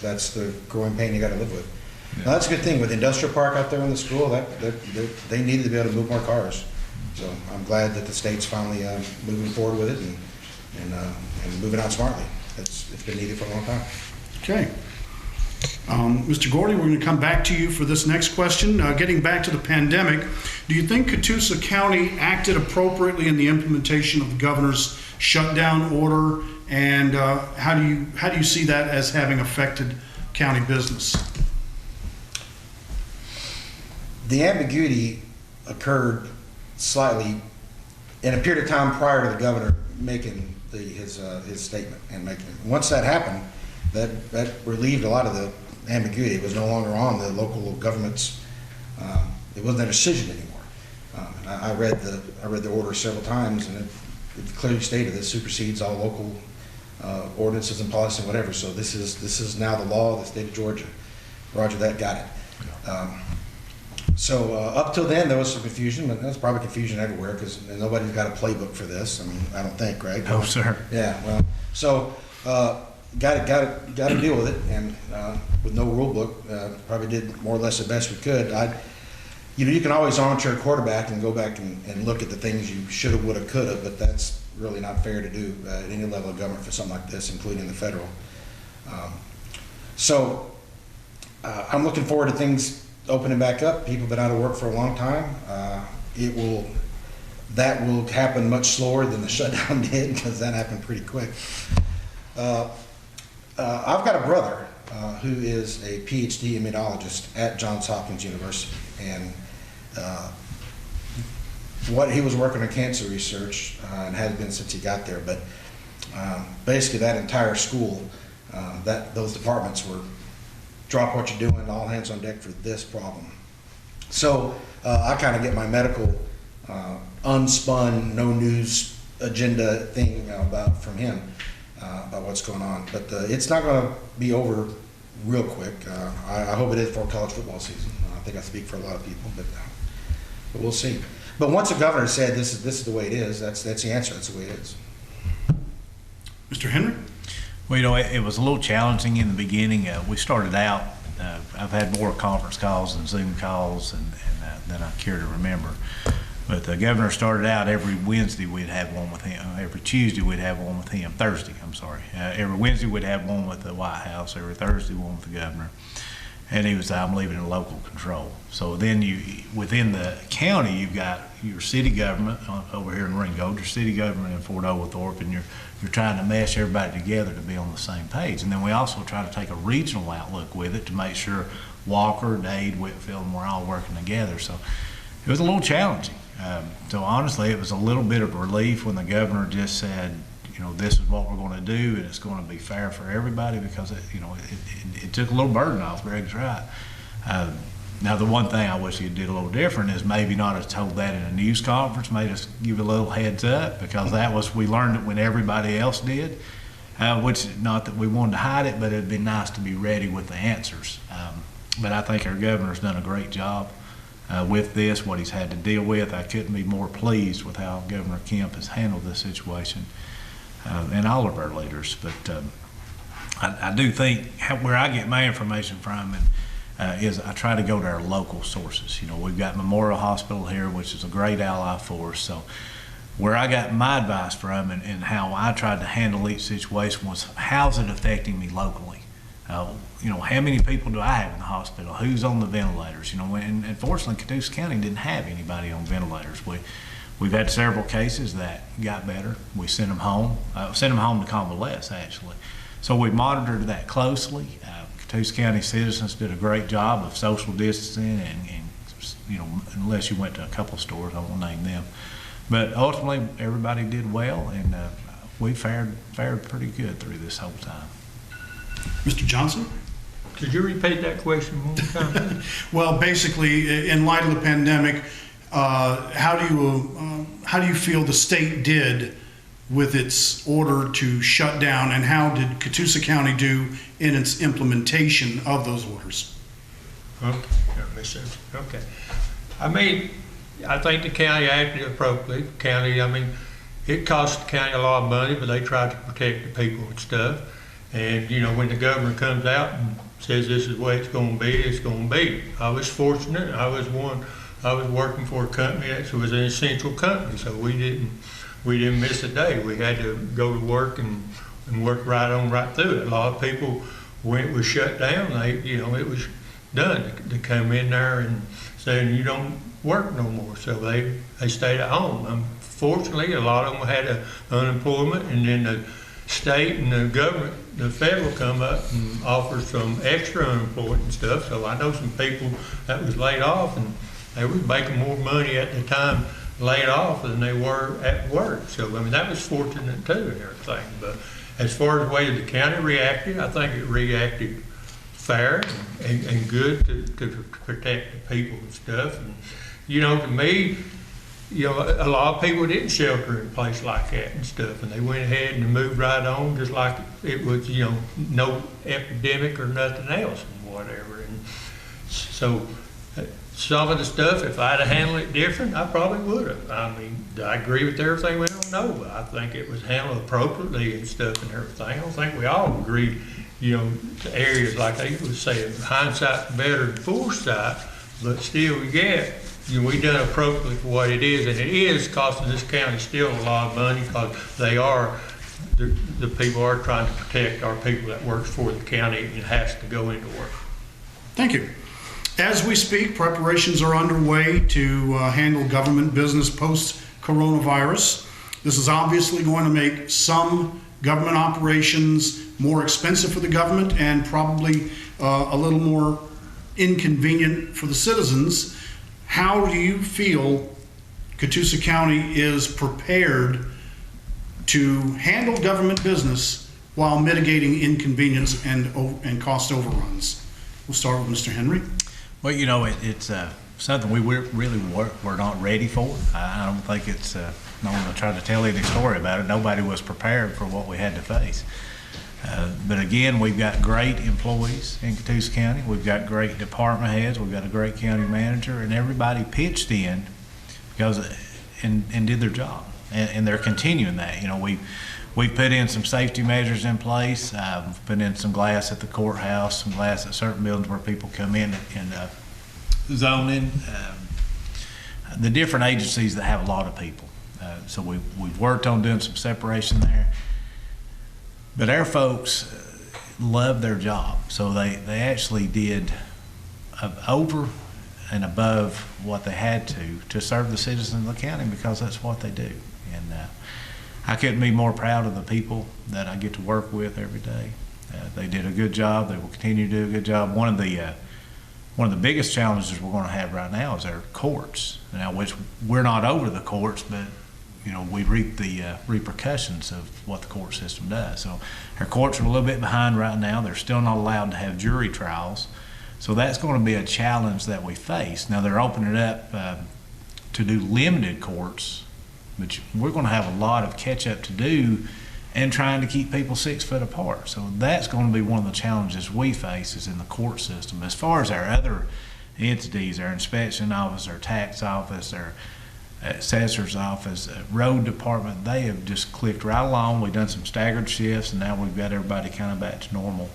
that's the growing pain you got to live with. Yeah. Now, that's a good thing. With the industrial park out there in the school, they needed to be able to move more cars. So I'm glad that the state's finally moving forward with it and moving out smartly. It's been needed for a long time. Okay. Mr. Gordy, we're going to come back to you for this next question. Getting back to the pandemic, do you think Catoosa County acted appropriately in the implementation of the governor's shutdown order, and how do you see that as having affected county business? The ambiguity occurred slightly in a period of time prior to the governor making his statement and making it. Once that happened, that relieved a lot of the ambiguity. It was no longer on the local government's. It wasn't their decision anymore. And I read the order several times, and it clearly stated that it supersedes all local ordinances and policy and whatever. So this is now the law of the state of Georgia. Roger that, got it. So up till then, there was some confusion, but there's probably confusion everywhere because nobody's got a playbook for this. I mean, I don't think, right? No, sir. Yeah. Well, so. Got to deal with it, and with no rule book, probably did more or less the best we could. You can always armchair quarterback and go back and look at the things you should have, would have, could have, but that's really not fair to do at any level of government for something like this, including the federal. So I'm looking forward to things opening back up. People have been out of work for a long time. That will happen much slower than the shutdown did, because that happened pretty quick. I've got a brother who is a PhD immunologist at Johns Hopkins University, and he was working on cancer research and has been since he got there. But basically, that entire school, those departments were drop what you're doing, all hands on deck for this problem. So I kind of get my medical unspun, no news agenda thing from him about what's going on. But it's not going to be over real quick. I hope it is for college football season. I think I speak for a lot of people, but we'll see. But once the governor said this is the way it is, that's the answer. That's the way it is. Mr. Henry? Well, it was a little challenging in the beginning. We started out, I've had more conference calls and Zoom calls than I care to remember. But the governor started out every Wednesday we'd have one with him. Every Tuesday we'd have one with him. Thursday, I'm sorry. Every Wednesday we'd have one with the White House. Every Thursday one with the governor. And he was, I'm leaving in local control. So then within the county, you've got your city government over here in Ringgold, your city government in Fort Oglethorpe, and you're trying to mesh everybody together to be on the same page. And then we also try to take a regional outlook with it to make sure Walker, Dade, Whitfield, and we're all working together. So it was a little challenging. So honestly, it was a little bit of relief when the governor just said, this is what we're going to do, and it's going to be fair for everybody, because it took a little burden off. Greg's right. Now, the one thing I wish he did a little different is maybe not have told that in a news conference, made us give a little heads up, because we learned it when everybody else did, which, not that we wanted to hide it, but it'd be nice to be ready with the answers. But I think our governor's done a great job with this, what he's had to deal with. I couldn't be more pleased with how Governor Kemp has handled this situation, and all of our leaders. But I do think where I get my information from is I try to go to our local sources. We've got Memorial Hospital here, which is a great ally for us. So where I got my advice from and how I tried to handle each situation was, how's it affecting me locally? How many people do I have in the hospital? Who's on the ventilators? And fortunately, Catoosa County didn't have anybody on ventilators. We've had several cases that got better. We sent them home. To convalesce, actually. So we monitored that closely. Catoosa County citizens did a great job of social distancing, and unless you went to a couple of stores, I won't name them. But ultimately, everybody did well, and we fared pretty good through this whole time. Mr. Johnson? Could you repeat that question one more time? Well, basically, in light of the pandemic, how do you feel the state did with its order to shut down, and how did Catoosa County do in its implementation of those orders? Okay, that makes sense. Okay. I think the county acted appropriately. It cost the county a lot of money, but they tried to protect the people and stuff. And, when the governor comes out and says this is the way it's going to be, it's going to be. I was fortunate. I was working for a company that was an essential company, so we didn't miss a day. We had to go to work and work right through it. A lot of people, when it was shut down, it was done. They come in there and saying you don't work no more, so they stayed at home. Fortunately, a lot of them had unemployment, and then the state and the government, the federal, come up and offer some extra unemployment and stuff. So I know some people that was laid off, and they were making more money at the time laid off than they were at work. So that was fortunate too and everything. But as far as the way the county reacted, I think it reacted fair and good to protect the people and stuff. And to me, a lot of people didn't shelter in a place like that and stuff, and they went ahead and moved right on just like it was, no epidemic or nothing else and whatever. And so some of the stuff, if I'd have handled it different, I probably would have. Do I agree with everything? We don't know, but I think it was handled appropriately and stuff and everything. I don't think we all agree, to areas like they would say, hindsight's better than foresight, but still we done appropriately for what it is, and it is costing this county still a lot of money, because the people are trying to protect our people that works for the county and has to go into work. Thank you. As we speak, preparations are underway to handle government business post-coronavirus. This is obviously going to make some government operations more expensive for the government and probably a little more inconvenient for the citizens. How do you feel Catoosa County is prepared to handle government business while mitigating inconvenience and cost overruns? We'll start with Mr. Henry. Well, you know, it's something we we're not ready for. I don't think it's, no one will try to tell any story about it. Nobody was prepared for what we had to face. But again, we've got great employees in Catoosa County. We've got great department heads. We've got a great county manager, and everybody pitched in because and did their job, and they're continuing that. You know, we put in some safety measures in place. We've put in some glass at the courthouse, some glass at certain buildings where people come in and zoning. The different agencies that have a lot of people. So we've worked on doing some separation there. But our folks love their job, so they actually did over and above what they had to serve the citizens of the county, because that's what they do. And I couldn't be more proud of the people that I get to work with every day. They did a good job. They will continue to do a good job. One of the biggest challenges we're going to have right now is our courts. Now, which we're not over the courts, but you know, we reap the repercussions of what the court system does. So our courts are a little bit behind right now. They're still not allowed to have jury trials. So that's going to be a challenge that we face. Now they're opening it up to do limited courts, but we're going to have a lot of catch up to do and trying to keep people 6 foot apart. So that's going to be one of the challenges we face is in the court system. As far as our other entities, our inspection office, our tax office, our assessor's office, road department, they have just clicked right along. We've done some staggered shifts, and now we've got everybody kind of back to normal.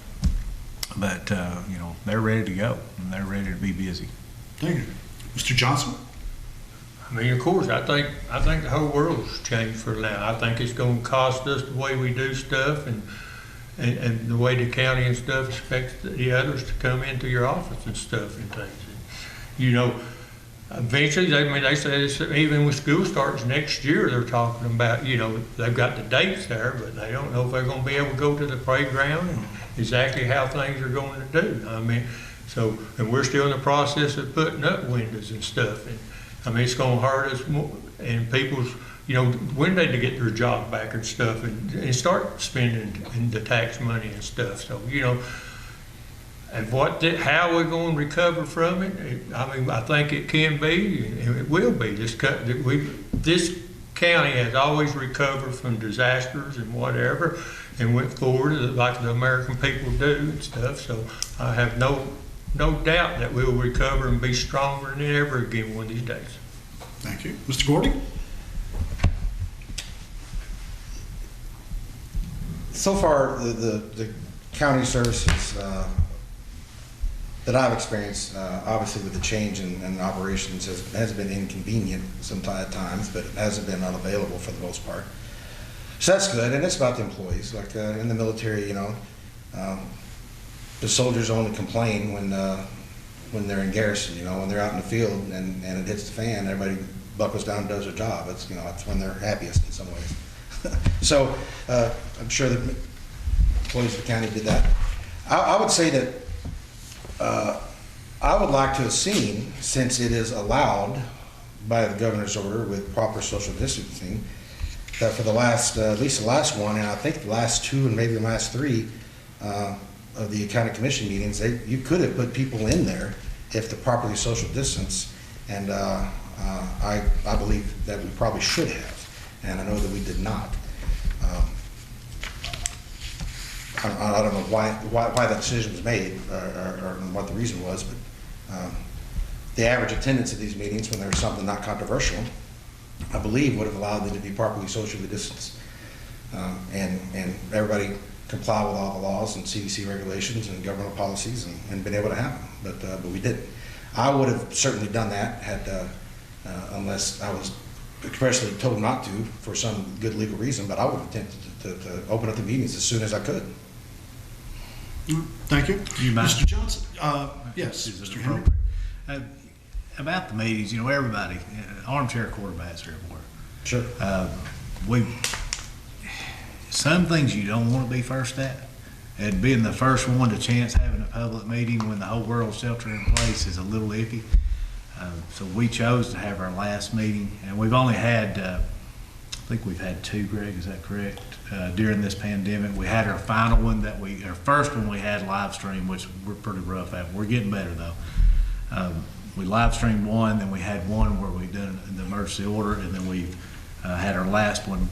But you know, they're ready to go, and they're ready to be busy. Thank you. Mr. Johnson? I mean, of course, I think the whole world's changed for now. I think it's going to cost us the way we do stuff and the way the county and stuff expects the others to come into your office and stuff and things. And, you know, eventually, they say even with school starts next year, they're talking about, you know, they've got the dates there, but they don't know if they're going to be able to go to the playground and exactly how things are going to do. I mean, so, and we're still in the process of putting up windows and stuff. And I mean, it's going to hurt us more, and people's, you know, when they to get their job back and stuff and start spending the tax money and stuff. So, you know, and how we're going to recover from it, I mean, I think it can be, and it will be. This county has always recovered from disasters and whatever, and went forward like the American people do and stuff. So I have no doubt that we'll recover and be stronger than ever again one of these days. Thank you. Mr. Gordy? So far, the county services that I've experienced, obviously with the change in operations, has been inconvenient sometimes at times, but it hasn't been unavailable for the most part. So that's good, and it's about the employees. Like in the military, you know, the soldiers only complain when they're in garrison. You know, when they're out in the field and it hits the fan, everybody buckles down and does their job. It's, you know, it's when they're happiest in some ways. So I'm sure the employees of the county did that. I would say that I would like to have seen, since it is allowed by the governor's order with proper social distancing, that for the last, at least the last one, and I think the last 2 and maybe the last 3 of the county commission meetings, you could have put people in there if the properly social distance, and I believe that we probably should have, and I know that we did not. I don't know why that decision was made or what the reason was, but the average attendance at these meetings, when there was something not controversial, I believe would have allowed them to be properly socially distanced, and everybody comply with all the laws and CDC regulations and governmental policies and been able to have them, but we didn't. I would have certainly done that had unless I was expressly told not to for some good legal reason, but I would have attempted to open up the meetings as soon as I could. Thank you. You mind? Mr. Johnson, yes, Is it Mr. Henry. appropriate? About the meetings, you know, everybody, armchair quarterbacks are everywhere. Sure. Some things you don't want to be first at. And being the first one to chance having a public meeting when the whole world's sheltering in place is a little iffy. So we chose to have our last meeting, and we've only had, I think we've had two, Greg, is that correct? During this pandemic. We had our final one our first one we had live stream, which we're pretty rough at. We're getting better though. We live streamed one, then we had one where we done the emergency order, and then we've had our last one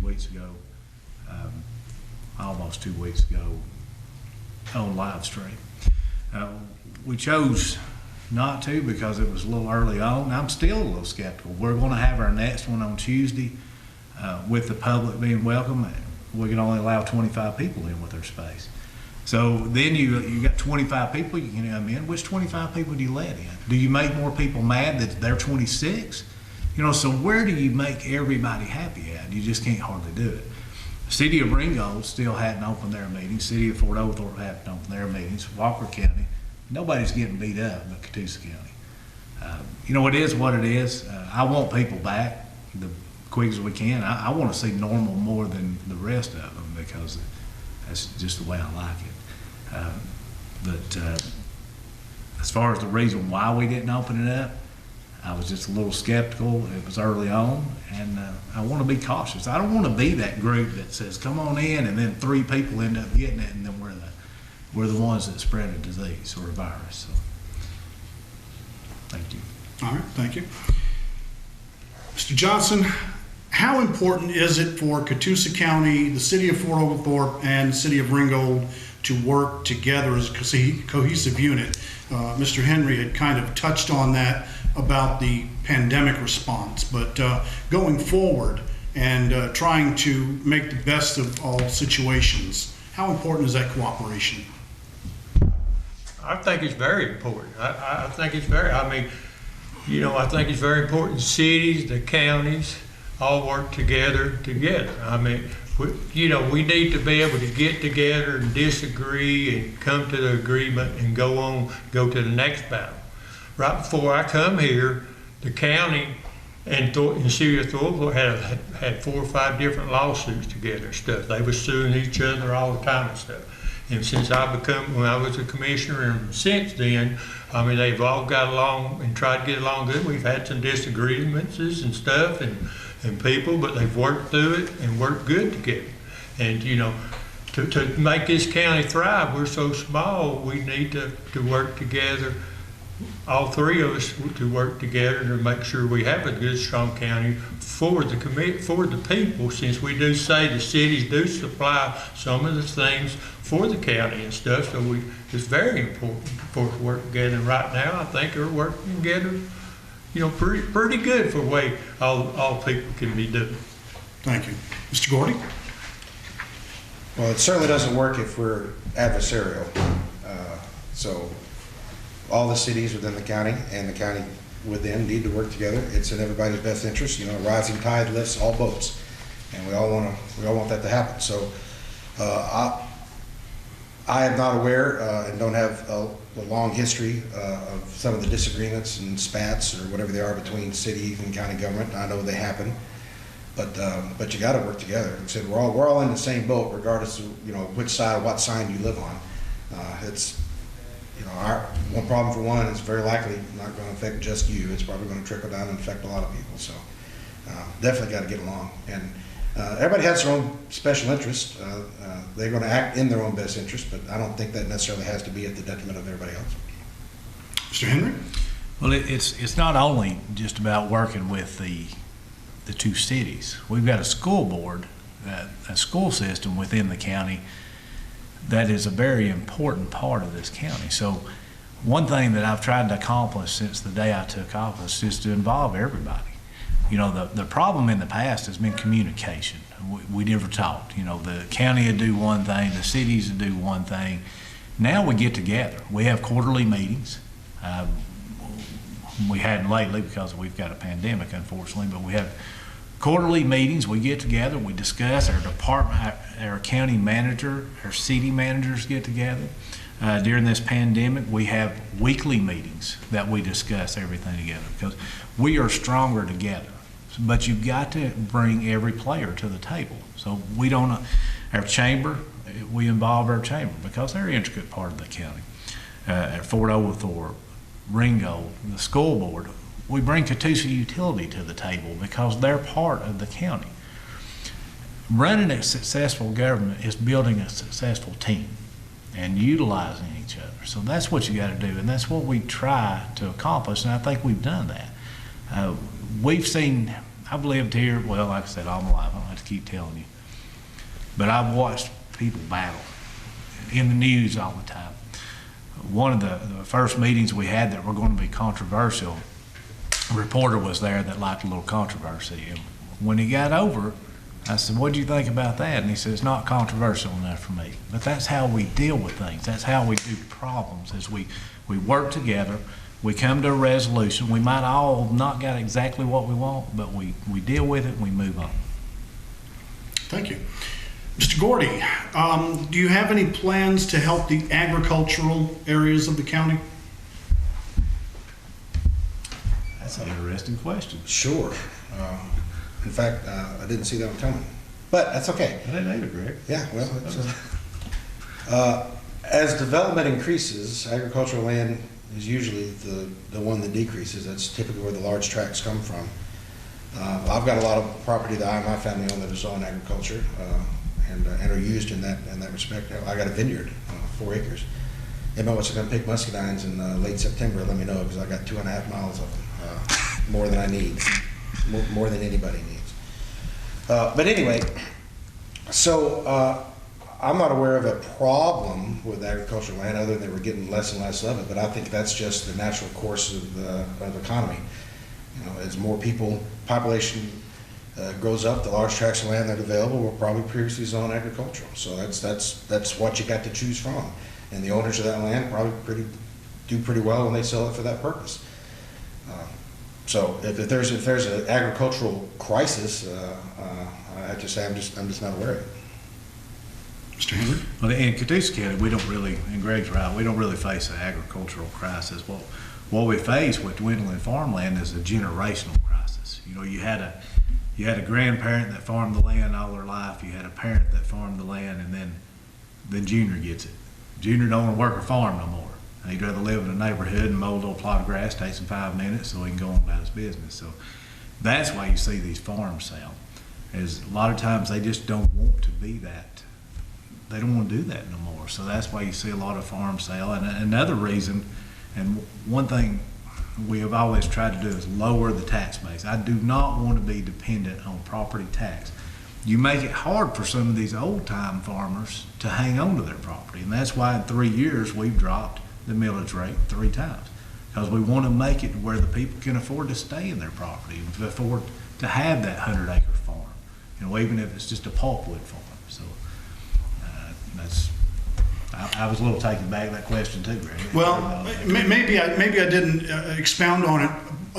2 weeks ago, almost 2 weeks ago, on live stream. We chose not to because it was a little early on. I'm still a little skeptical. We're going to have our next one on Tuesday with the public being welcome. We can only allow 25 people in with their space. So then you got 25 people you can come in. Which 25 people do you let in? Do you make more people mad that they're 26? You know, so where do you make everybody happy at? You just can't hardly do it. City of Ringgold still hadn't opened their meetings. City of Fort Oglethorpe hadn't opened their meetings. Walker County, nobody's getting beat up but Catoosa County. You know, it is what it is. I want people back the quick as we can. I want to see normal more than the rest of them because that's just the way I like it. But as far as the reason why we didn't open it up, I was just a little skeptical. It was early on, and I want to be cautious. I don't want to be that group that says, come on in, and then 3 people end up getting it, and then we're the ones that spread a disease or a virus. So, thank you. All right, thank you. Mr. Johnson, how important is it for Catoosa County, the city of Fort Oglethorpe, and the city of Ringgold to work together as a cohesive unit? Mr. Henry had kind of touched on that about the pandemic response, but going forward and trying to make the best of all situations, how important is that cooperation? I think it's very important. I think it's very, I mean, you know, I think it's very important cities, the counties, all work together. I mean, we need to be able to get together and disagree and come to the agreement and go to the next battle. Right before I come here, the county and city of Thorpe had 4 or 5 different lawsuits together and stuff. They were suing each other all the time and stuff. And since when I was a commissioner, and since then, I mean, they've all got along and tried to get along good. We've had some disagreements and stuff and people, but they've worked through it and worked good together. And, you know, to make this county thrive, we're so small, we need to work together, all 3 of us to work together to make sure we have a good, strong county for the people, since we do say the cities do supply some of the things for the county and stuff. So it's very important for us to work together. And right now, I think we're working together, you know, pretty good for the way all people can be doing. Thank you. Mr. Gordy? Well, it certainly doesn't work if we're adversarial. So all the cities within the county and the county within need to work together. It's in everybody's best interest. You know, a rising tide lifts all boats, and we all want that to happen. So I am not aware and don't have a long history of some of the disagreements and spats or whatever they are between city and county government. I know they happen, but you got to work together. Like I said, we're all in the same boat, regardless of, you know, which side, what sign you live on. It's, you know, our one problem for one is very likely not going to affect just you. It's probably going to trickle down and affect a lot of people. So definitely got to get along. And everybody has their own special interest. They're going to act in their own best interest, but I don't think that necessarily has to be at the detriment of everybody else. Mr. Henry? Well, it's not only just about working with the 2 cities. We've got a school board, a school system within the county that is a very important part of this county. So one thing that I've tried to accomplish since the day I took office is to involve everybody. You know, the problem in the past has been communication. We never talked. You know, the county would do one thing, the cities would do one thing. Now we get together. We have quarterly meetings. We hadn't lately because we've got a pandemic, unfortunately, but we have quarterly meetings, we get together, we discuss, our department, our county manager, our city managers get together. During this pandemic, we have weekly meetings that we discuss everything together because we are stronger together. But you've got to bring every player to the table. So we don't, our chamber, we involve our chamber because they're an intricate part of the county. At Fort Oglethorpe, Ringgold, the school board, we bring Catoosa Utility to the table because they're part of the county. Running a successful government is building a successful team and utilizing each other. So that's what you got to do, and that's what we try to accomplish, and I think we've done that. We've seen, I've lived here, well, like I said, all my life, I don't have to keep telling you, but I've watched people battle in the news all the time. One of the first meetings we had that were going to be controversial, a reporter was there that liked a little controversy, and when he got over, I said, what do you think about that? And he said, it's not controversial enough for me. But that's how we deal with things. That's how we do problems, is we work together, we come to a resolution. We might all not got exactly what we want, but we deal with it and we move on. Thank you. Mr. Gordy, do you have any plans to help the agricultural areas of the county? That's an interesting question. Sure. In fact, I didn't see that one coming, but that's okay. I didn't either, Greg. Yeah, well, it's, as development increases, agricultural land is usually the one that decreases. That's typically where the large tracts come from. I've got a lot of property that I and my family own that is on agriculture and are used in that respect. I got a vineyard, 4 acres. Anybody wants to come pick muscadines in late September, let me know, because I got 2.5 miles of them, more than I need, more than anybody needs. But anyway, so I'm not aware of a problem with agricultural land other than we're getting less and less of it, but I think that's just the natural course of the economy. You know, as more population grows up, the large tracts of land that are available will probably previously zone agricultural. So that's what you got to choose from. And the owners of that land probably do pretty well when they sell it for that purpose. So if there's an agricultural crisis, I have to say I'm just not aware of it. Mr. Henry? Well, in Catoosa County, we don't really, and Greg's right, we don't really face an agricultural crisis. What we face with dwindling farmland is a generational crisis. You know, you had a grandparent that farmed the land all their life. You had a parent that farmed the land, and then Junior gets it. Junior don't want to work or farm no more. He'd rather live in a neighborhood and mow a little plot of grass, takes him 5 minutes so he can go on about his business. So that's why you see these farms sell. Is a lot of times they just don't want to be that. They don't want to do that no more. So that's why you see a lot of farms sell. And another reason, and one thing we have always tried to do is lower the tax base. I do not want to be dependent on property tax. You make it hard for some of these old-time farmers to hang on to their property. And that's why in 3 years we've dropped the millage rate 3 times. Because we want to make it where the people can afford to stay in their property and afford to have that 100-acre farm. You know, even if it's just a pulpwood farm. So I was a little taken back by that question too, Greg. Well, maybe I didn't expound on it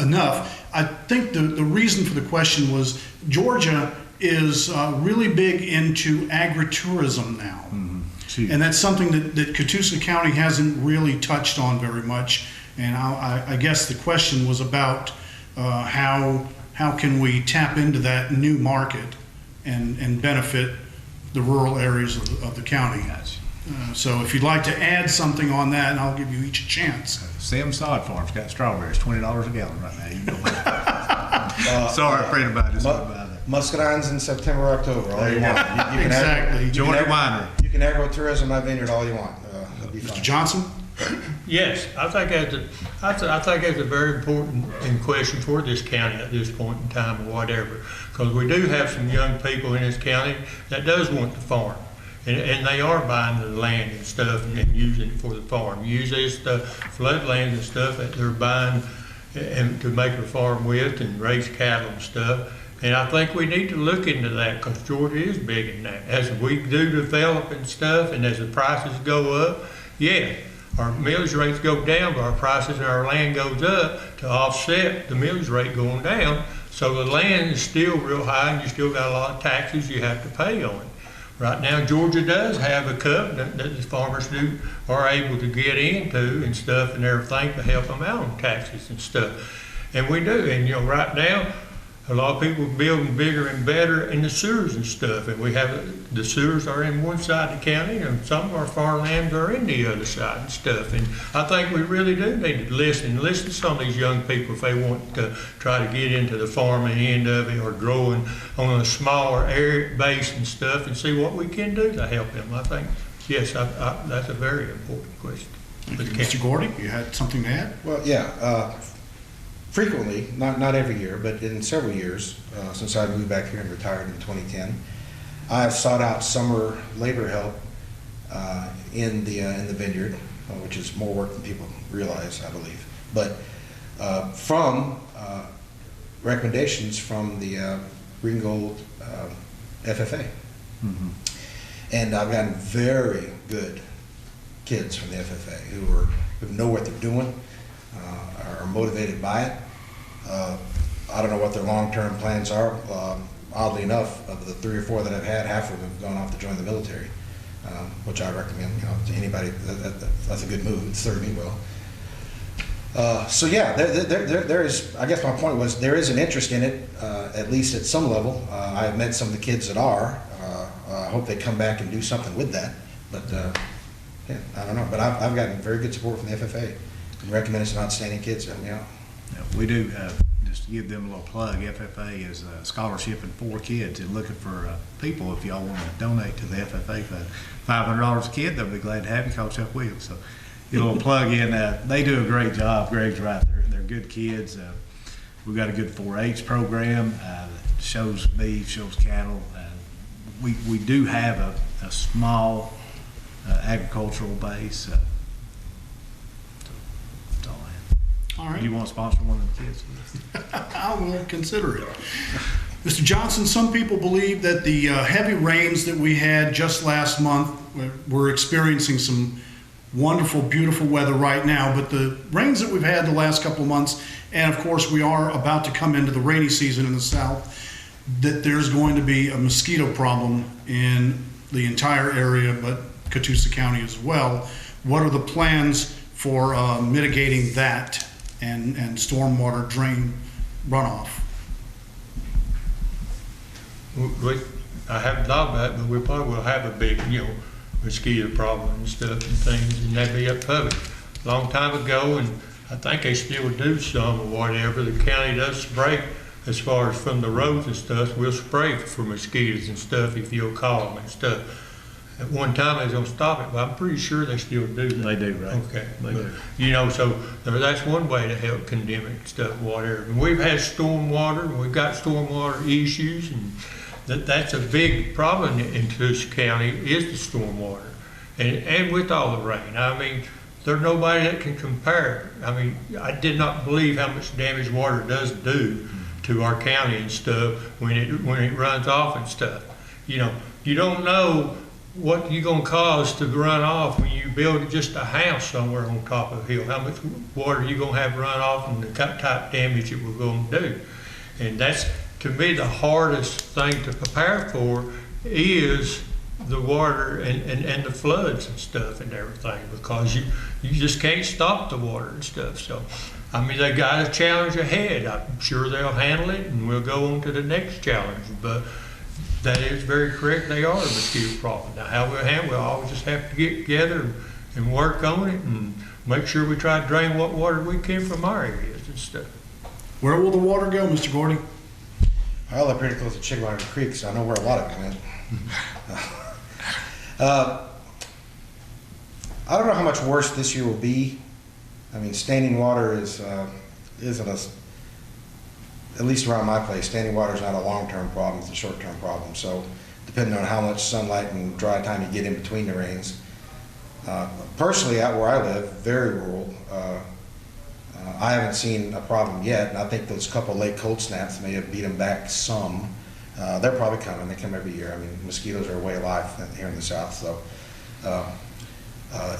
enough. I think the reason for the question was Georgia is really big into agritourism now. Mm-hmm. And that's something that Catoosa County hasn't really touched on very much. And I guess the question was about how can we tap into that new market and benefit the rural areas of the county. Gotcha. So if you'd like to add something on that, and I'll give you each a chance. Sam Sod Farm's got strawberries, $20 a gallon right now. You can go buy it. Sorry, afraid about this. Muscadines in September, October, all you want. You can Exactly. Join the winery. You can agro-tourism my vineyard all you want. It'll be Mr. fine. Johnson? Yes, I think that's a very important question for this county at this point in time or whatever, because we do have some young people in this county that does want to farm, and they are buying the land and stuff and using it for the farm. Usually it's the floodlands and stuff that they're buying and to make a farm with and raise cattle and stuff. And I think we need to look into that because Georgia is big in that. As we do develop and stuff, and as the prices go up, yeah. Our millage rates go down, but our prices and our land goes up to offset the millage rate going down. So the land is still real high, and you still got a lot of taxes you have to pay on it. Right now, Georgia does have a covenant that the farmers are able to get into and stuff and everything to help them out on taxes and stuff. And we do, and right now, a lot of people are building bigger and better in the sewers and stuff, and we have, the sewers are in one side of the county, and some of our farmlands are in the other side and stuff. And I think we really do need to listen to some of these young people if they want to try to get into the farming end of it or growing on a smaller area base and stuff, and see what we can do to help them. I think, yes, that's a very important question. Mr. Gordy, you had something to add? Well, yeah, frequently, not every year, but in several years, since I moved back here and retired in 2010, I've sought out summer labor help in the vineyard, which is more work than people realize, I believe. But from recommendations from the Green Gold FFA. Mm-hmm. And I've gotten very good kids from the FFA who know what they're doing, are motivated by it. I don't know what their long-term plans are. Oddly enough, of the 3 or 4 that I've had, half of them have gone off to join the military, which I recommend to anybody. That's a good move. It served me well. So yeah, there is, I guess my point was, there is an interest in it, at least at some level. I've met some of the kids that are. I hope they come back and do something with that. But yeah, I don't know. But I've gotten very good support from the FFA and recommend some outstanding kids to help me out. Yeah, we do, just to give them a little plug, FFA is scholarshiping 4 kids and looking for people if y'all want to donate to the FFA fund. $500 a kid, they'll be glad to have you. Call Chuck Williams. So get a little plug in. They do a great job. Greg's right. They're good kids. We've got a good 4-H program that shows beef, shows cattle. We do have a small agricultural base. That's all I have. All right. Do you want to sponsor one of the kids? I will consider it. Mr. Johnson, some people believe that the heavy rains that we had just last month, we're experiencing some wonderful, beautiful weather right now, but the rains that we've had the last couple of months, and of course we are about to come into the rainy season in the south, that there's going to be a mosquito problem in the entire area, but Catoosa County as well. What are the plans for mitigating that and stormwater drain runoff? I haven't thought about it, but we probably will have a big, mosquito problem and stuff and things, and that'd be up public. A long time ago, and I think they still do some or whatever, the county does spray as far as from the roads and stuff. We'll spray for mosquitoes and stuff if you'll call them and stuff. At one time they was gonna stop it, but I'm pretty sure they still do that. They do, right? Okay. They do. So that's one way to help condemn it and stuff, whatever. And we've had stormwater, and we've got stormwater issues, and that's a big problem in Catoosa County is the stormwater. And with all the rain. I mean, there's nobody that can compare it. I mean, I did not believe how much damage water does do to our county and stuff when it runs off and stuff. You don't know what you're gonna cause to run off when you build just a house somewhere on top of a hill. How much water you gonna have run off and the type damage it we're gonna do. And that's, to me, the hardest thing to prepare for is the water and the floods and stuff and everything, because you just can't stop the water and stuff. So, I mean, they got a challenge ahead. I'm sure they'll handle it, and we'll go on to the next challenge. But that is very correct. They are a mosquito problem. Now, how we'll handle it, we'll always just have to get together and work on it and make sure we try to drain what water we can from our areas and stuff. Where will the water go, Mr. Gordy? I live pretty close to Chickamauga Creek, so I know where a lot of it went. I don't know how much worse this year will be. I mean, standing water isn't at least around my place, standing water is not a long-term problem, it's a short-term problem. So depending on how much sunlight and dry time you get in between the rains. Personally, out where I live, very rural, I haven't seen a problem yet, and I think those couple late cold snaps may have beat them back some. They're probably coming. They come every year. I mean, mosquitoes are way alive here in the south. So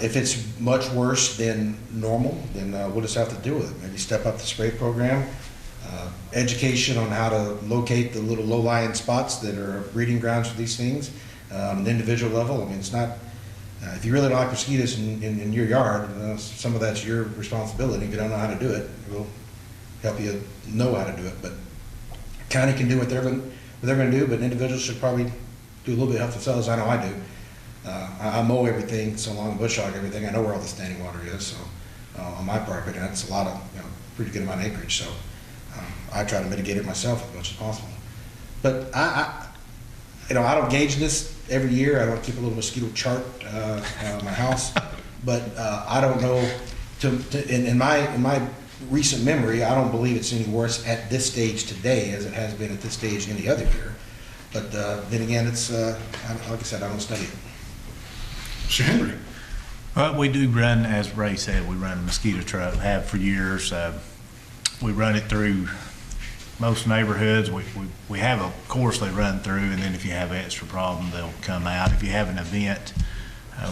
if it's much worse than normal, then we'll just have to deal with it. Maybe step up the spray program. education on how to locate the little low-lying spots that are breeding grounds for these things on an individual level. I mean, it's not, if you really don't like mosquitoes in your yard, some of that's your responsibility. If you don't know how to do it, we'll help you know how to do it. But county can do what they're going to do, but individuals should probably do a little bit to help themselves. I know I do. I mow everything, so long bush hog everything. I know where all the standing water is, so on my property, and that's a lot of, pretty good amount of acreage. So I try to mitigate it myself as much as possible. But I don't gauge this every year. I don't keep a little mosquito chart in my house. But I don't know. In my recent memory, I don't believe it's any worse at this stage today as it has been at this stage any other year. But then again, it's like I said, I don't study it. Mr. Henry. Well, we do run, as Ray said, we run a mosquito truck, have for years. We run it through most neighborhoods. We have a course they run through, and then if you have an extra problem, they'll come out. If you have an event,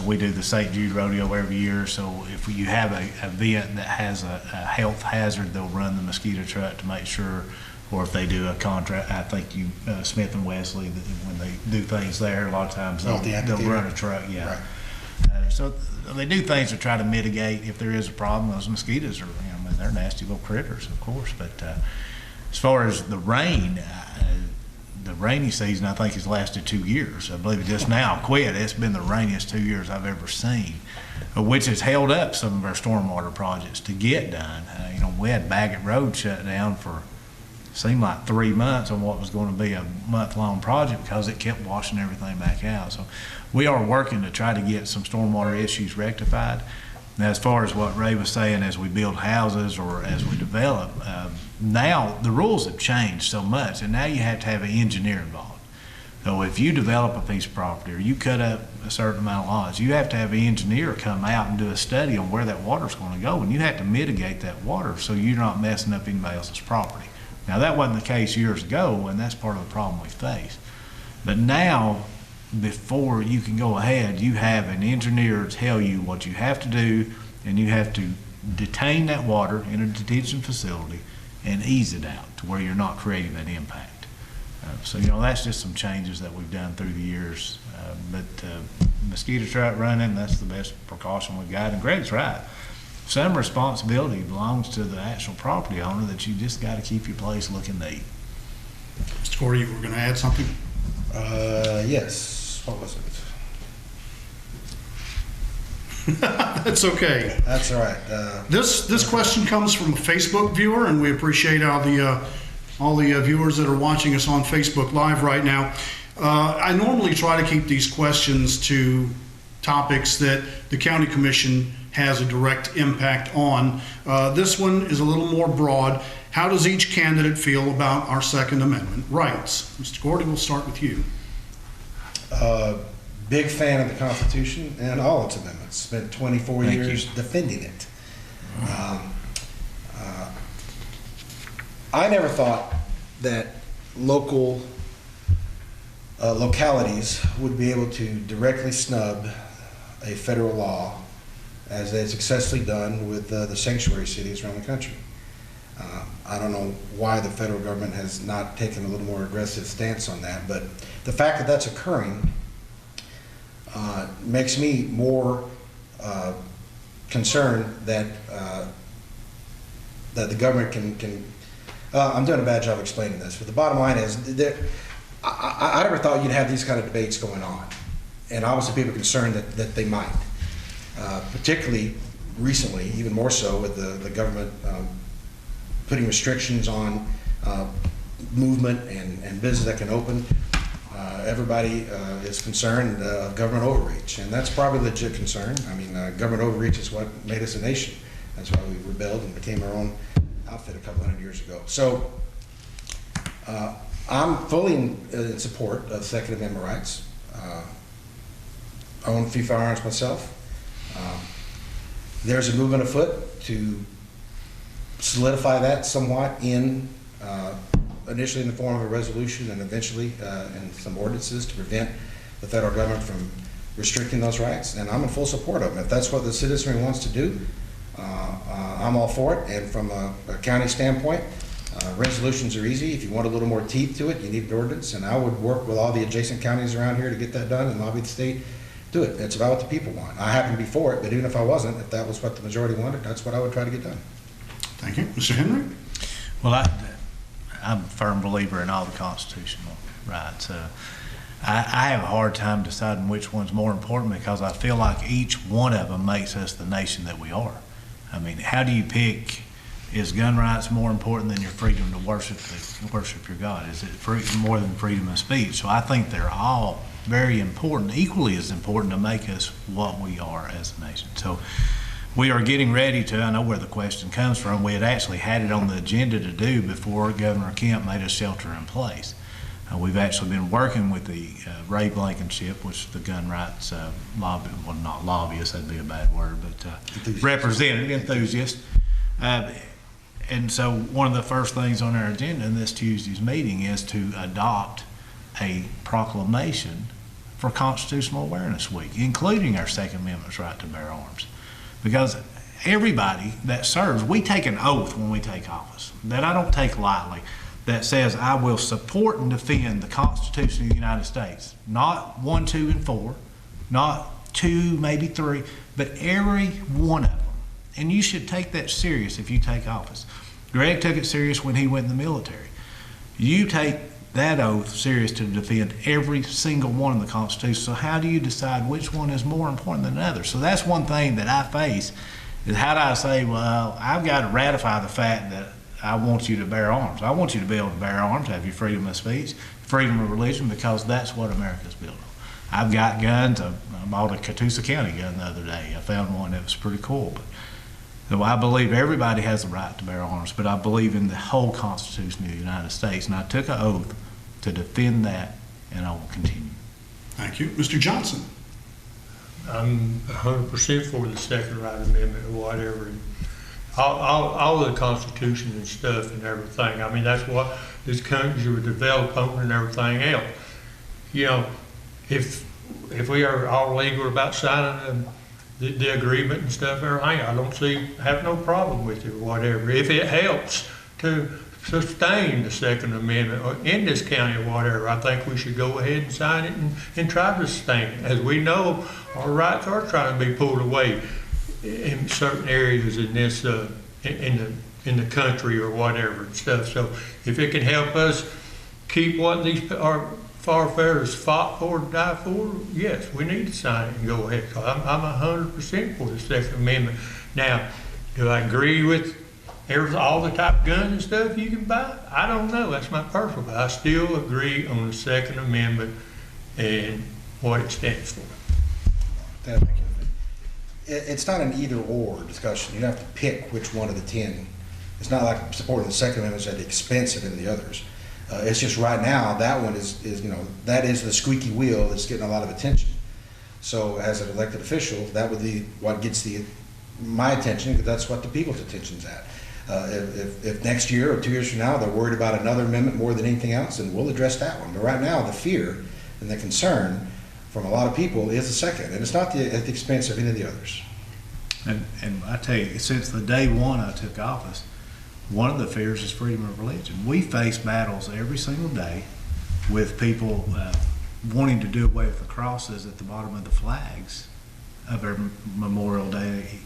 we do the St. Jude Rodeo every year, so if you have an event that has a health hazard, they'll run the mosquito truck to make sure, or if they do a contract, I think Smith and Wesley, when they do things there, a lot of times they'll run a truck, yeah. Right. So they do things to try to mitigate if there is a problem. Those mosquitoes are, they're nasty little critters, of course. But as far as the rain, the rainy season, I think, has lasted 2 years. I believe it just now quit. It's been the rainiest 2 years I've ever seen, which has held up some of our stormwater projects to get done. We had Baggett Road shut down for seemed like 3 months on what was going to be a month-long project because it kept washing everything back out. So we are working to try to get some stormwater issues rectified. Now, as far as what Ray was saying, as we build houses or as we develop, now the rules have changed so much, and now you have to have an engineer involved. So if you develop a piece of property or you cut up a certain amount of lots, you have to have an engineer come out and do a study on where that water's going to go, and you have to mitigate that water so you're not messing up anybody else's property. Now, that wasn't the case years ago, and that's part of the problem we face. But now, before you can go ahead, you have an engineer tell you what you have to do, and you have to detain that water in a detention facility and ease it out to where you're not creating that impact. So that's just some changes that we've done through the years. But mosquito truck running, that's the best precaution we've got. And Greg's right. Some responsibility belongs to the actual property owner, that you just got to keep your place looking neat. Mr. Corey, you were going to add something? Yes. What was it? That's okay. That's all right. This question comes from a Facebook viewer, and we appreciate all the viewers that are watching us on Facebook Live right now. I normally try to keep these questions to topics that the County Commission has a direct impact on. This one is a little more broad. How does each candidate feel about our Second Amendment rights? Mr. Gordy, we'll start with you. Big fan of the Constitution and all its amendments. Spent 24 years defending it. I never thought that localities would be able to directly snub a federal law as they had successfully done with the sanctuary cities around the country. I don't know why the federal government has not taken a little more aggressive stance on that, but the fact that that's occurring makes me more concerned that that the government can I'm doing a bad job explaining this, but the bottom line is that I never thought you'd have these kind of debates going on, and obviously people are concerned that they might. Particularly recently, even more so with the government putting restrictions on movement and business that can open. Everybody is concerned of government overreach, and that's probably a legit concern. I mean, government overreach is what made us a nation. That's why we rebelled and became our own outfit a couple hundred years ago. So I'm fully in support of Second Amendment rights. I own a few firearms myself. There's a movement afoot to solidify that somewhat initially in the form of a resolution and eventually in some ordinances to prevent the federal government from restricting those rights. And I'm in full support of them. If that's what the citizenry wants to do, I'm all for it. And from a county standpoint, Resolutions are easy. If you want a little more teeth to it, you need an ordinance, and I would work with all the adjacent counties around here to get that done and lobby the state. Do it. It's about what the people want. I happen to be for it, but even if I wasn't, if that was what the majority wanted, that's what I would try to get done. Thank you. Mr. Henry? Well, I'm a firm believer in all the constitutional rights. I have a hard time deciding which one's more important because I feel like each one of them makes us the nation that we are. I mean, how do you pick, is gun rights more important than your freedom to worship your God? Is it more than freedom of speech? So I think they're all very important, equally as important to make us what we are as a nation. So we are getting ready to, I know where the question comes from, we had actually had it on the agenda to do before Governor Kemp made us shelter in place. We've actually been working with the Ray Blankenship, which is the gun rights lobby, well, not lobbyist, that'd be a bad word, but representative, enthusiast. And so one of the first things on our agenda in this Tuesday's meeting is to adopt a proclamation for Constitutional Awareness Week, including our Second Amendment's right to bear arms. Because everybody that serves, we take an oath when we take office that I don't take lightly, that says I will support and defend the Constitution of the United States. Not 1, 2, and 4, not 2, maybe 3, but every one of them. And you should take that serious if you take office. Greg took it serious when he went in the military. You take that oath serious to defend every single one of the Constitution. So how do you decide which one is more important than another? So that's one thing that I face, is how do I say, well, I've got to ratify the fact that I want you to bear arms. I want you to be able to bear arms, have your freedom of speech, freedom of religion, because that's what America's built on. I've got guns. I bought a Catoosa County gun the other day. I found one that was pretty cool. But so I believe everybody has the right to bear arms, but I believe in the whole Constitution of the United States, and I took an oath to defend that, and I will continue. Thank you. Mr. Johnson? I'm 100% for the Second Right Amendment or whatever. All of the Constitution and stuff and everything. I mean, that's what this country was developed on and everything else. You know, if we are all legal about signing the agreement and stuff, everything, I don't have no problem with it or whatever. If it helps to sustain the Second Amendment or in this county or whatever, I think we should go ahead and sign it and try to sustain it. As we know, our rights are trying to be pulled away in certain areas in this in the country or whatever and stuff. So if it can help us keep what these our forefathers fought for and died for, yes, we need to sign it and go ahead. So I'm 100% for the Second Amendment. Now, do I agree with all the type of guns and stuff you can buy? I don't know. That's my personal, but I still agree on the Second Amendment and what it stands for. It's not an either or discussion. You have to pick which one of the 10. It's not like supporting the Second Amendment is at the expense of any of the others. It's just right now that one is that is the squeaky wheel that's getting a lot of attention. So as an elected official, that would be what gets my attention, because that's what the people's attention's at. If next year or 2 years from now they're worried about another amendment more than anything else, then we'll address that one. But right now, the fear and the concern from a lot of people is the second, and it's not at the expense of any of the others. And I tell you, since the day one I took office, one of the fears is freedom of religion. We face battles every single day with people wanting to do away with the crosses at the bottom of the flags of our Memorial Day,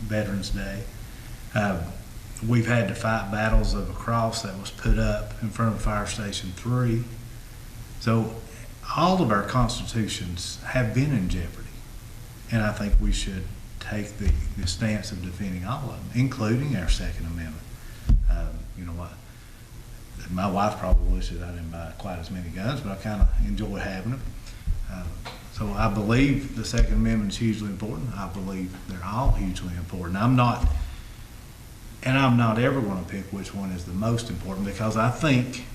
Veterans Day. We've had to fight battles of a cross that was put up in front of Fire Station 3. So all of our constitutions have been in jeopardy. And I think we should take the stance of defending all of them, including our Second Amendment. You know what? My wife probably wishes I didn't buy quite as many guns, but I kind of enjoy having them. So I believe the Second Amendment is hugely important. I believe they're all hugely important. I'm not ever going to pick which one is the most important, because I think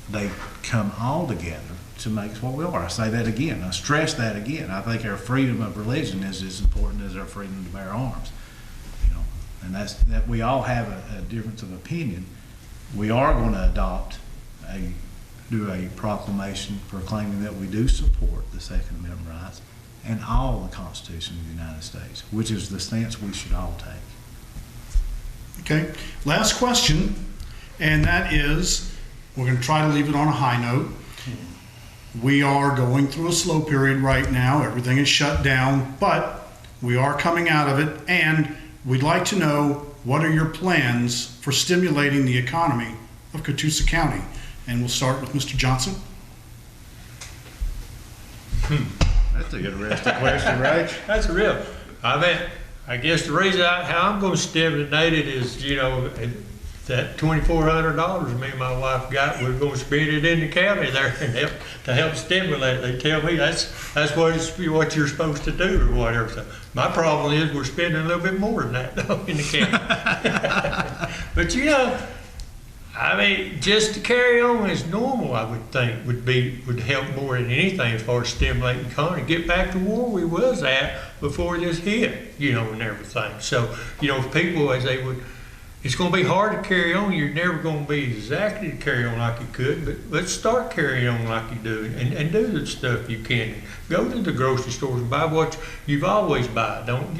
they come all together to make us what we are. I say that again. I stress that again. I think our freedom of religion is as important as our freedom to bear arms. And that we all have a difference of opinion. We are going to do a proclamation proclaiming that we do support the Second Amendment rights and all the Constitution of the United States, which is the stance we should all take. Okay. Last question, and that is, we're going to try to leave it on a high note. We are going through a slow period right now. Everything is shut down, but we are coming out of it, and we'd like to know, what are your plans for stimulating the economy of Catoosa County? And we'll start with Mr. Johnson. That's an interesting question, right? That's real. I guess the reason how I'm gonna stimulate it is, you know, that $2,400 me and my wife got, we're gonna spend it in the county there and help stimulate. They tell me that's what you're supposed to do or whatever. So my problem is we're spending a little bit more than that though in the county. But you know, I mean, just to carry on as normal, I would think would help more than anything as far as stimulating the economy. Get back to where we was at before this hit, you know, and everything. So, you know, if people as they would, it's going to be hard to carry on. You're never going to be exactly to carry on like you could, but let's start carrying on like you do and do the stuff you can. Go to the grocery stores and buy what you've always bought. Don't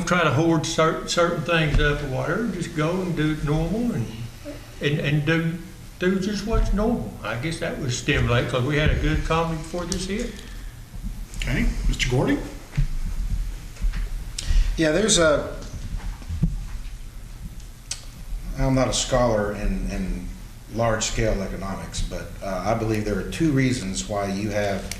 try to hoard certain things up or whatever. Just go and do it normal and do just what's normal. I guess that would stimulate because we had a good economy before this hit. Okay, Mr. Gordy? Yeah, I'm not a scholar in large-scale economics, but I believe there are two reasons why you have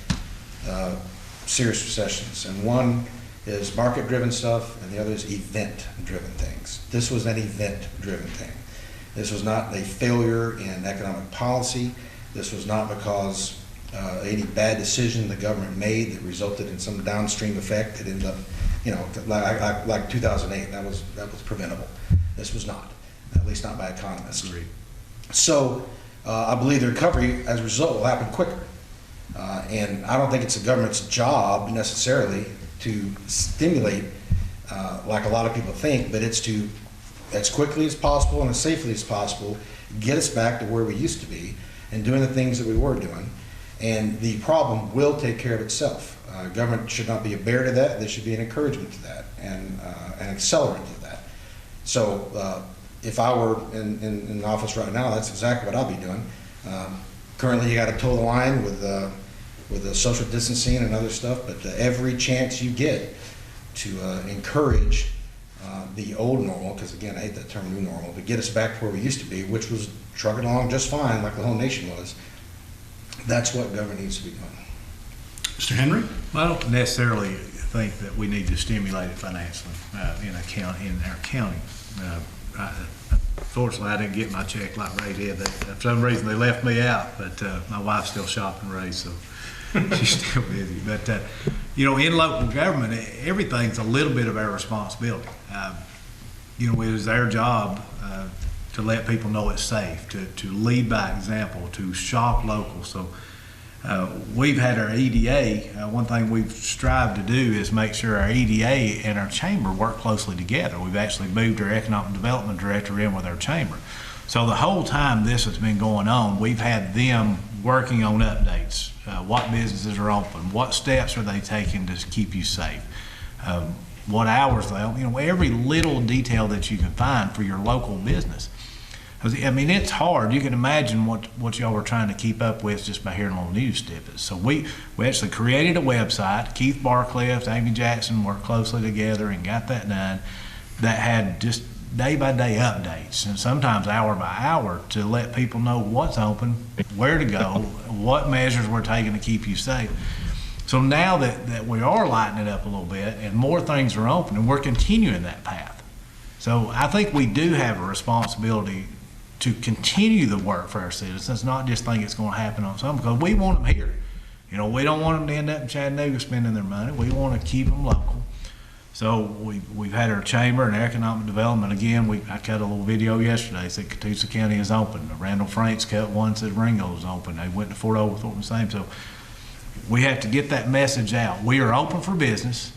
serious recessions. And one is market-driven stuff, and the other is event-driven things. This was an event-driven thing. This was not a failure in economic policy. This was not because any bad decision the government made that resulted in some downstream effect that ended up, you know, like 2008. That was preventable. This was not, at least not by economists. Agreed. So I believe the recovery, as a result, will happen quicker. And I don't think it's the government's job necessarily to stimulate like a lot of people think, but it's to, as quickly as possible and as safely as possible, get us back to where we used to be and doing the things that we were doing. And the problem will take care of itself. Government should not be a barrier to that. There should be an encouragement to that and an accelerant to that. So if I were in the office right now, that's exactly what I'd be doing. Currently, you got to toe the line with the social distancing and other stuff, but every chance you get to encourage the old normal, because again, I hate that term new normal, but get us back to where we used to be, which was trucking along just fine like the whole nation was, that's what government needs to be doing. Mr. Henry? I don't necessarily think that we need to stimulate it financially in our county. Fortunately, I didn't get my check like Ray did. For some reason, they left me out, but my wife's still shopping Ray, so she's still busy. But, you know, in local government, everything's a little bit of our responsibility. You know, it is our job to let people know it's safe, to lead by example, to shop local. So we've had our EDA. One thing we've strived to do is make sure our EDA and our chamber work closely together. We've actually moved our economic development director in with our chamber. So the whole time this has been going on, we've had them working on updates. What businesses are open? What steps are they taking to keep you safe? What hours they open? You know, every little detail that you can find for your local business. I mean, it's hard. You can imagine what y'all were trying to keep up with just by hearing little news snippets. So we actually created a website. Keith Barcliff, Amy Jackson worked closely together and got that done. That had just day-by-day updates and sometimes hour by hour to let people know what's open, where to go, what measures we're taking to keep you safe. So now that we are lightening it up a little bit and more things are open, and we're continuing that path. So I think we do have a responsibility to continue the work for our citizens, not just think it's going to happen on something, because we want them here. You know, we don't want them to end up in Chattanooga spending their money. We want to keep them local. So we've had our chamber and economic development. Again, I cut a little video yesterday. It said Catoosa County is open. Randall Franks cut one, said Ringo is open. They went to Fort Oglethorpe the same. So we have to get that message out. We are open for business.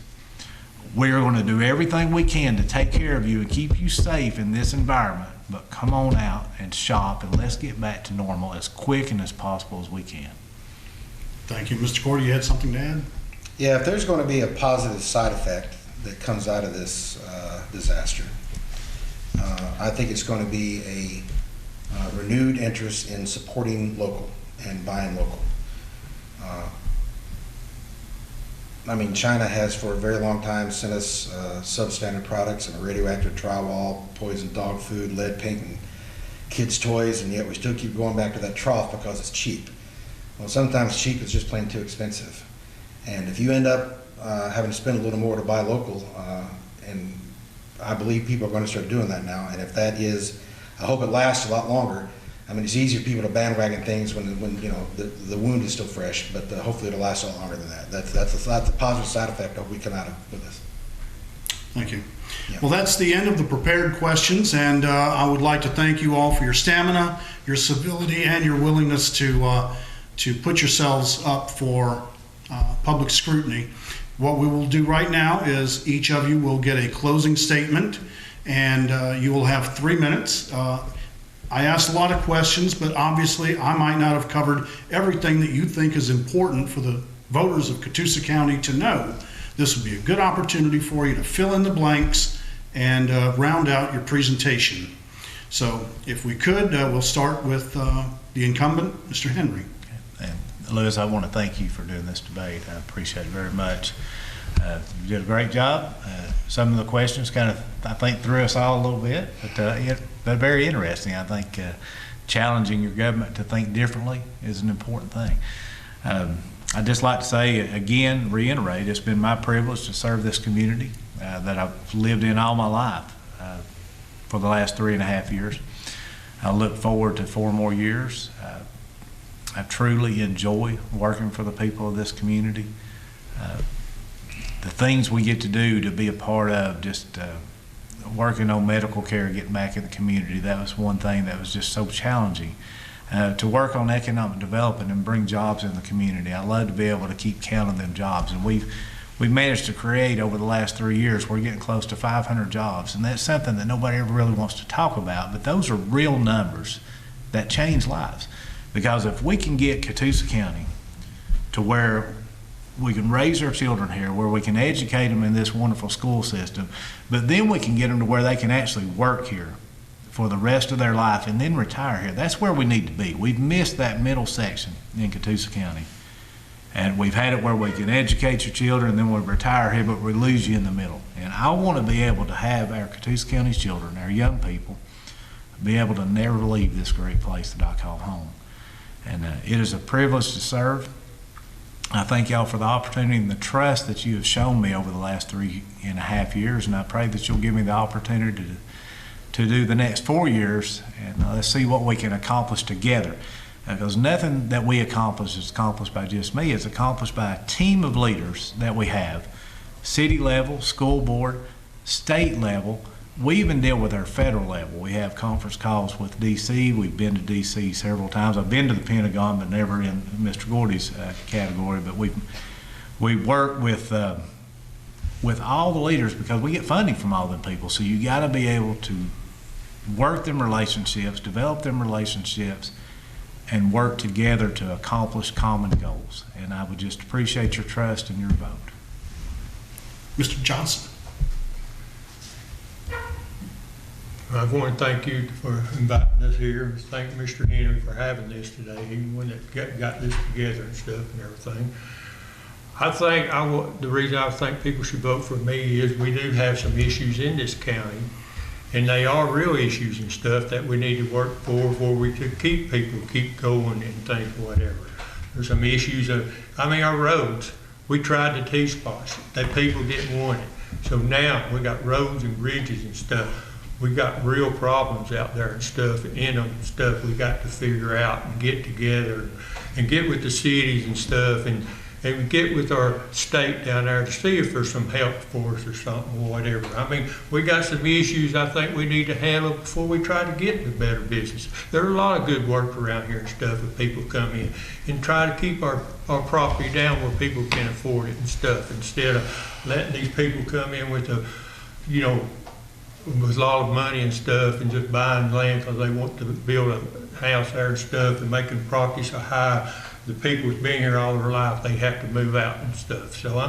We are going to do everything we can to take care of you and keep you safe in this environment. But come on out and shop, and let's get back to normal as quick and as possible as we can. Thank you. Mr. Gordy, you had something to add? Yeah, if there's going to be a positive side effect that comes out of this disaster, I think it's going to be a renewed interest in supporting local and buying local. I mean, China has for a very long time sent us substandard products and a radioactive drywall, poisoned dog food, lead paint, and kids' toys, and yet we still keep going back to that trough because it's cheap. Well, sometimes cheap is just plain too expensive. And if you end up having to spend a little more to buy local, and I believe people are going to start doing that now, and if that is, I hope it lasts a lot longer. I mean, it's easier for people to bandwagon things when you know the wound is still fresh, but hopefully it'll last a lot longer than that. That's a positive side effect I hope we come out of with this. Thank you. Yeah. Well, that's the end of the prepared questions, and I would like to thank you all for your stamina, your civility, and your willingness to put yourselves up for public scrutiny. What we will do right now is each of you will get a closing statement, and you will have 3 minutes. I asked a lot of questions, but obviously I might not have covered everything that you think is important for the voters of Catoosa County to know. This would be a good opportunity for you to fill in the blanks and round out your presentation. So if we could, we'll start with the incumbent, Mr. Henry. And Lewis, I want to thank you for doing this debate. I appreciate it very much. You did a great job. Some of the questions kind of, I think, threw us all a little bit, but very interesting. I think challenging your government to think differently is an important thing. I'd just like to say, again, reiterate, it's been my privilege to serve this community that I've lived in all my life for the last 3.5 years. I look forward to 4 more years. I truly enjoy working for the people of this community. The things we get to do to be a part of, just working on medical care, getting back in the community, that was one thing that was just so challenging. To work on economic development and bring jobs in the community. I love to be able to keep counting them jobs, and we've managed to create over the last 3 years, we're getting close to 500 jobs, and that's something that nobody ever really wants to talk about, but those are real numbers that change lives. Because if we can get Catoosa County to where we can raise our children here, where we can educate them in this wonderful school system, but then we can get them to where they can actually work here for the rest of their life and then retire here. That's where we need to be. We've missed that middle section in Catoosa County. And we've had it where we can educate your children and then we retire here, but we lose you in the middle. And I want to be able to have our Catoosa County's children, our young people, be able to never leave this great place that I call home. And it is a privilege to serve. I thank y'all for the opportunity and the trust that you have shown me over the last 3.5 years, and I pray that you'll give me the opportunity to do the next 4 years, and let's see what we can accomplish together. Because nothing that we accomplish is accomplished by just me. It's accomplished by a team of leaders that we have, city level, school board, state level. We even deal with our federal level. We have conference calls with D.C. We've been to D.C. several times. I've been to the Pentagon, but never in Mr. Gordy's category. But we work with all the leaders because we get funding from all them people. So you got to be able to work them relationships, develop them relationships, and work together to accomplish common goals. And I would just appreciate your trust and your vote. Mr. Johnson. I want to thank you for inviting us here. Thank Mr. Henry for having this today. He when that got this together and stuff and everything. I think the reason I think people should vote for me is we do have some issues in this county, and they are real issues and stuff that we need to work for we could keep people keep going and things whatever. There's some issues our roads. We tried the T-spots. That people didn't want it. So now we got roads and bridges and stuff. We got real problems out there and stuff, in them and stuff we got to figure out and get together and get with the cities and stuff and get with our state down there to see if there's some help for us or something or whatever. I mean, we got some issues I think we need to handle before we try to get into better business. There's a lot of good work around here and stuff if people come in and try to keep our property down where people can afford it and stuff instead of letting these people come in with with a lot of money and stuff and just buying land because they want to build a house there and stuff and making property so high. The people that's been here all their life, they have to move out and stuff. So I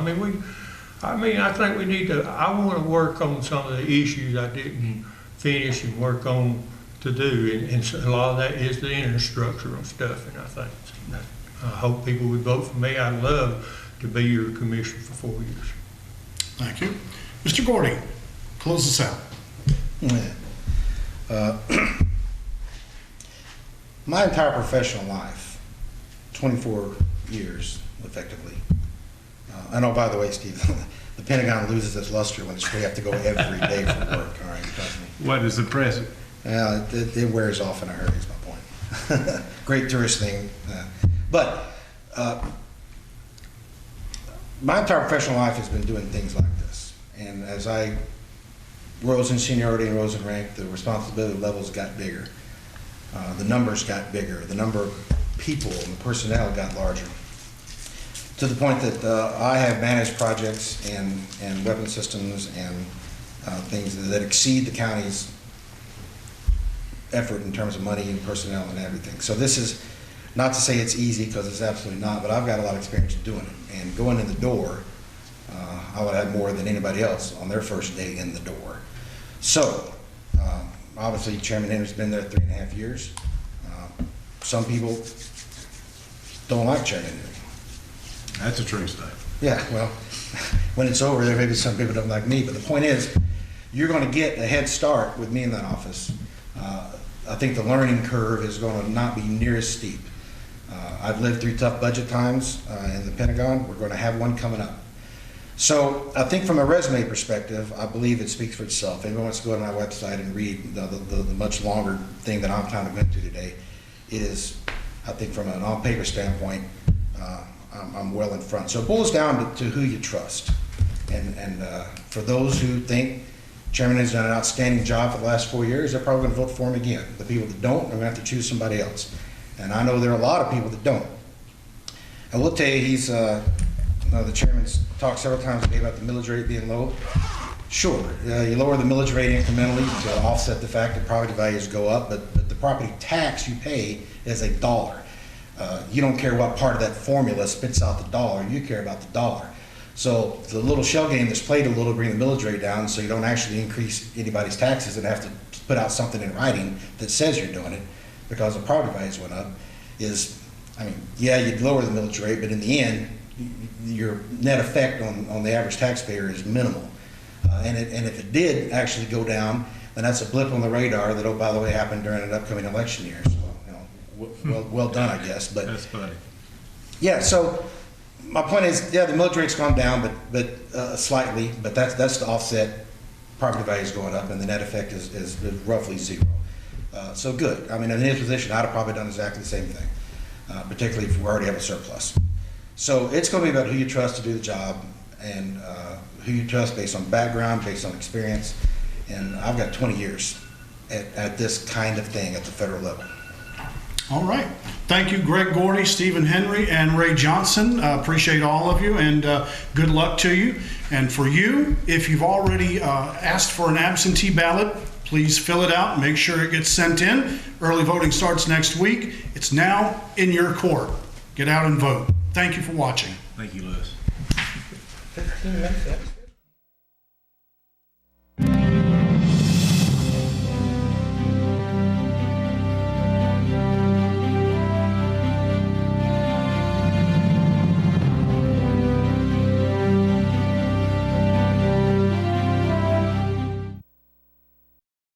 think we need to. I want to work on some of the issues I didn't finish and work on to do. And so a lot of that is the infrastructural stuff, and I think, I hope people would vote for me. I'd love to be your commissioner for 4 years. Thank you. Mr. Gordy, close us out. My entire professional life, 24 years effectively. I know, by the way, Steve, the Pentagon loses its luster when we have to go every day for work, all right, trust me. What is the present? It wears off in a hurry is my point. Great tourist thing. But my entire professional life has been doing things like this. And as I rose in seniority and rose in rank, the responsibility levels got bigger. The numbers got bigger. The number of people and the personnel got larger. To the point that I have managed projects and weapon systems and things that exceed the county's effort in terms of money and personnel and everything. So this is not to say it's easy, because it's absolutely not, but I've got a lot of experience doing it. And going in the door, I would have more than anybody else on their first day in the door. So, obviously Chairman Henry's been there 3.5 years. Some people don't like Chairman Henry. That's a true statement. Yeah, well, when it's over, there may be some people that don't like me, but the point is, you're going to get a head start with me in that office. I think the learning curve is going to not be near as steep. I've lived through tough budget times in the Pentagon. We're going to have one coming up. So I think from a resume perspective, I believe it speaks for itself. Anyone wants to go to my website and read the much longer thing that I'm trying to go into today, it is, I think from an on-paper standpoint, I'm well in front. So it boils down to who you trust. And for those who think Chairman has done an outstanding job for the last 4 years, they're probably going to vote for him again. The people that don't, are going to have to choose somebody else. And I know there are a lot of people that don't. I will tell you, he's, the chairman's talked several times today about the millage rate being low. Sure, you lower the millage rate incrementally to offset the fact that property values go up, but the property tax you pay is $1. You don't care what part of that formula spits out the dollar, you care about the dollar. So the little shell game that's played a little to bring the millage rate down so you don't actually increase anybody's taxes and have to put out something in writing that says you're doing it because the property values went up is, I mean, yeah, you'd lower the millage rate, but in the end, your net effect on the average taxpayer is minimal. And if it did actually go down, then that's a blip on the radar that, oh, by the way, happened during an upcoming election year. So, you know, well done, I guess. But That's funny. yeah, so my point is, yeah, the millage rate's gone down, but slightly, but that's to offset property values going up, and the net effect is roughly zero. So good. I mean, in his position, I'd have probably done exactly the same thing, particularly if we already have a surplus. So it's going to be about who you trust to do the job, and who you trust based on background, based on experience. And I've got 20 years at this kind of thing at the federal level. All right. Thank you, Greg Gordy, Stephen Henry, and Ray Johnson. Appreciate all of you, and good luck to you. And for you, if you've already asked for an absentee ballot, please fill it out. Make sure it gets sent in. Early voting starts next week. It's now in your court. Get out and vote. Thank you for watching. Thank you, Lewis. 15 minutes.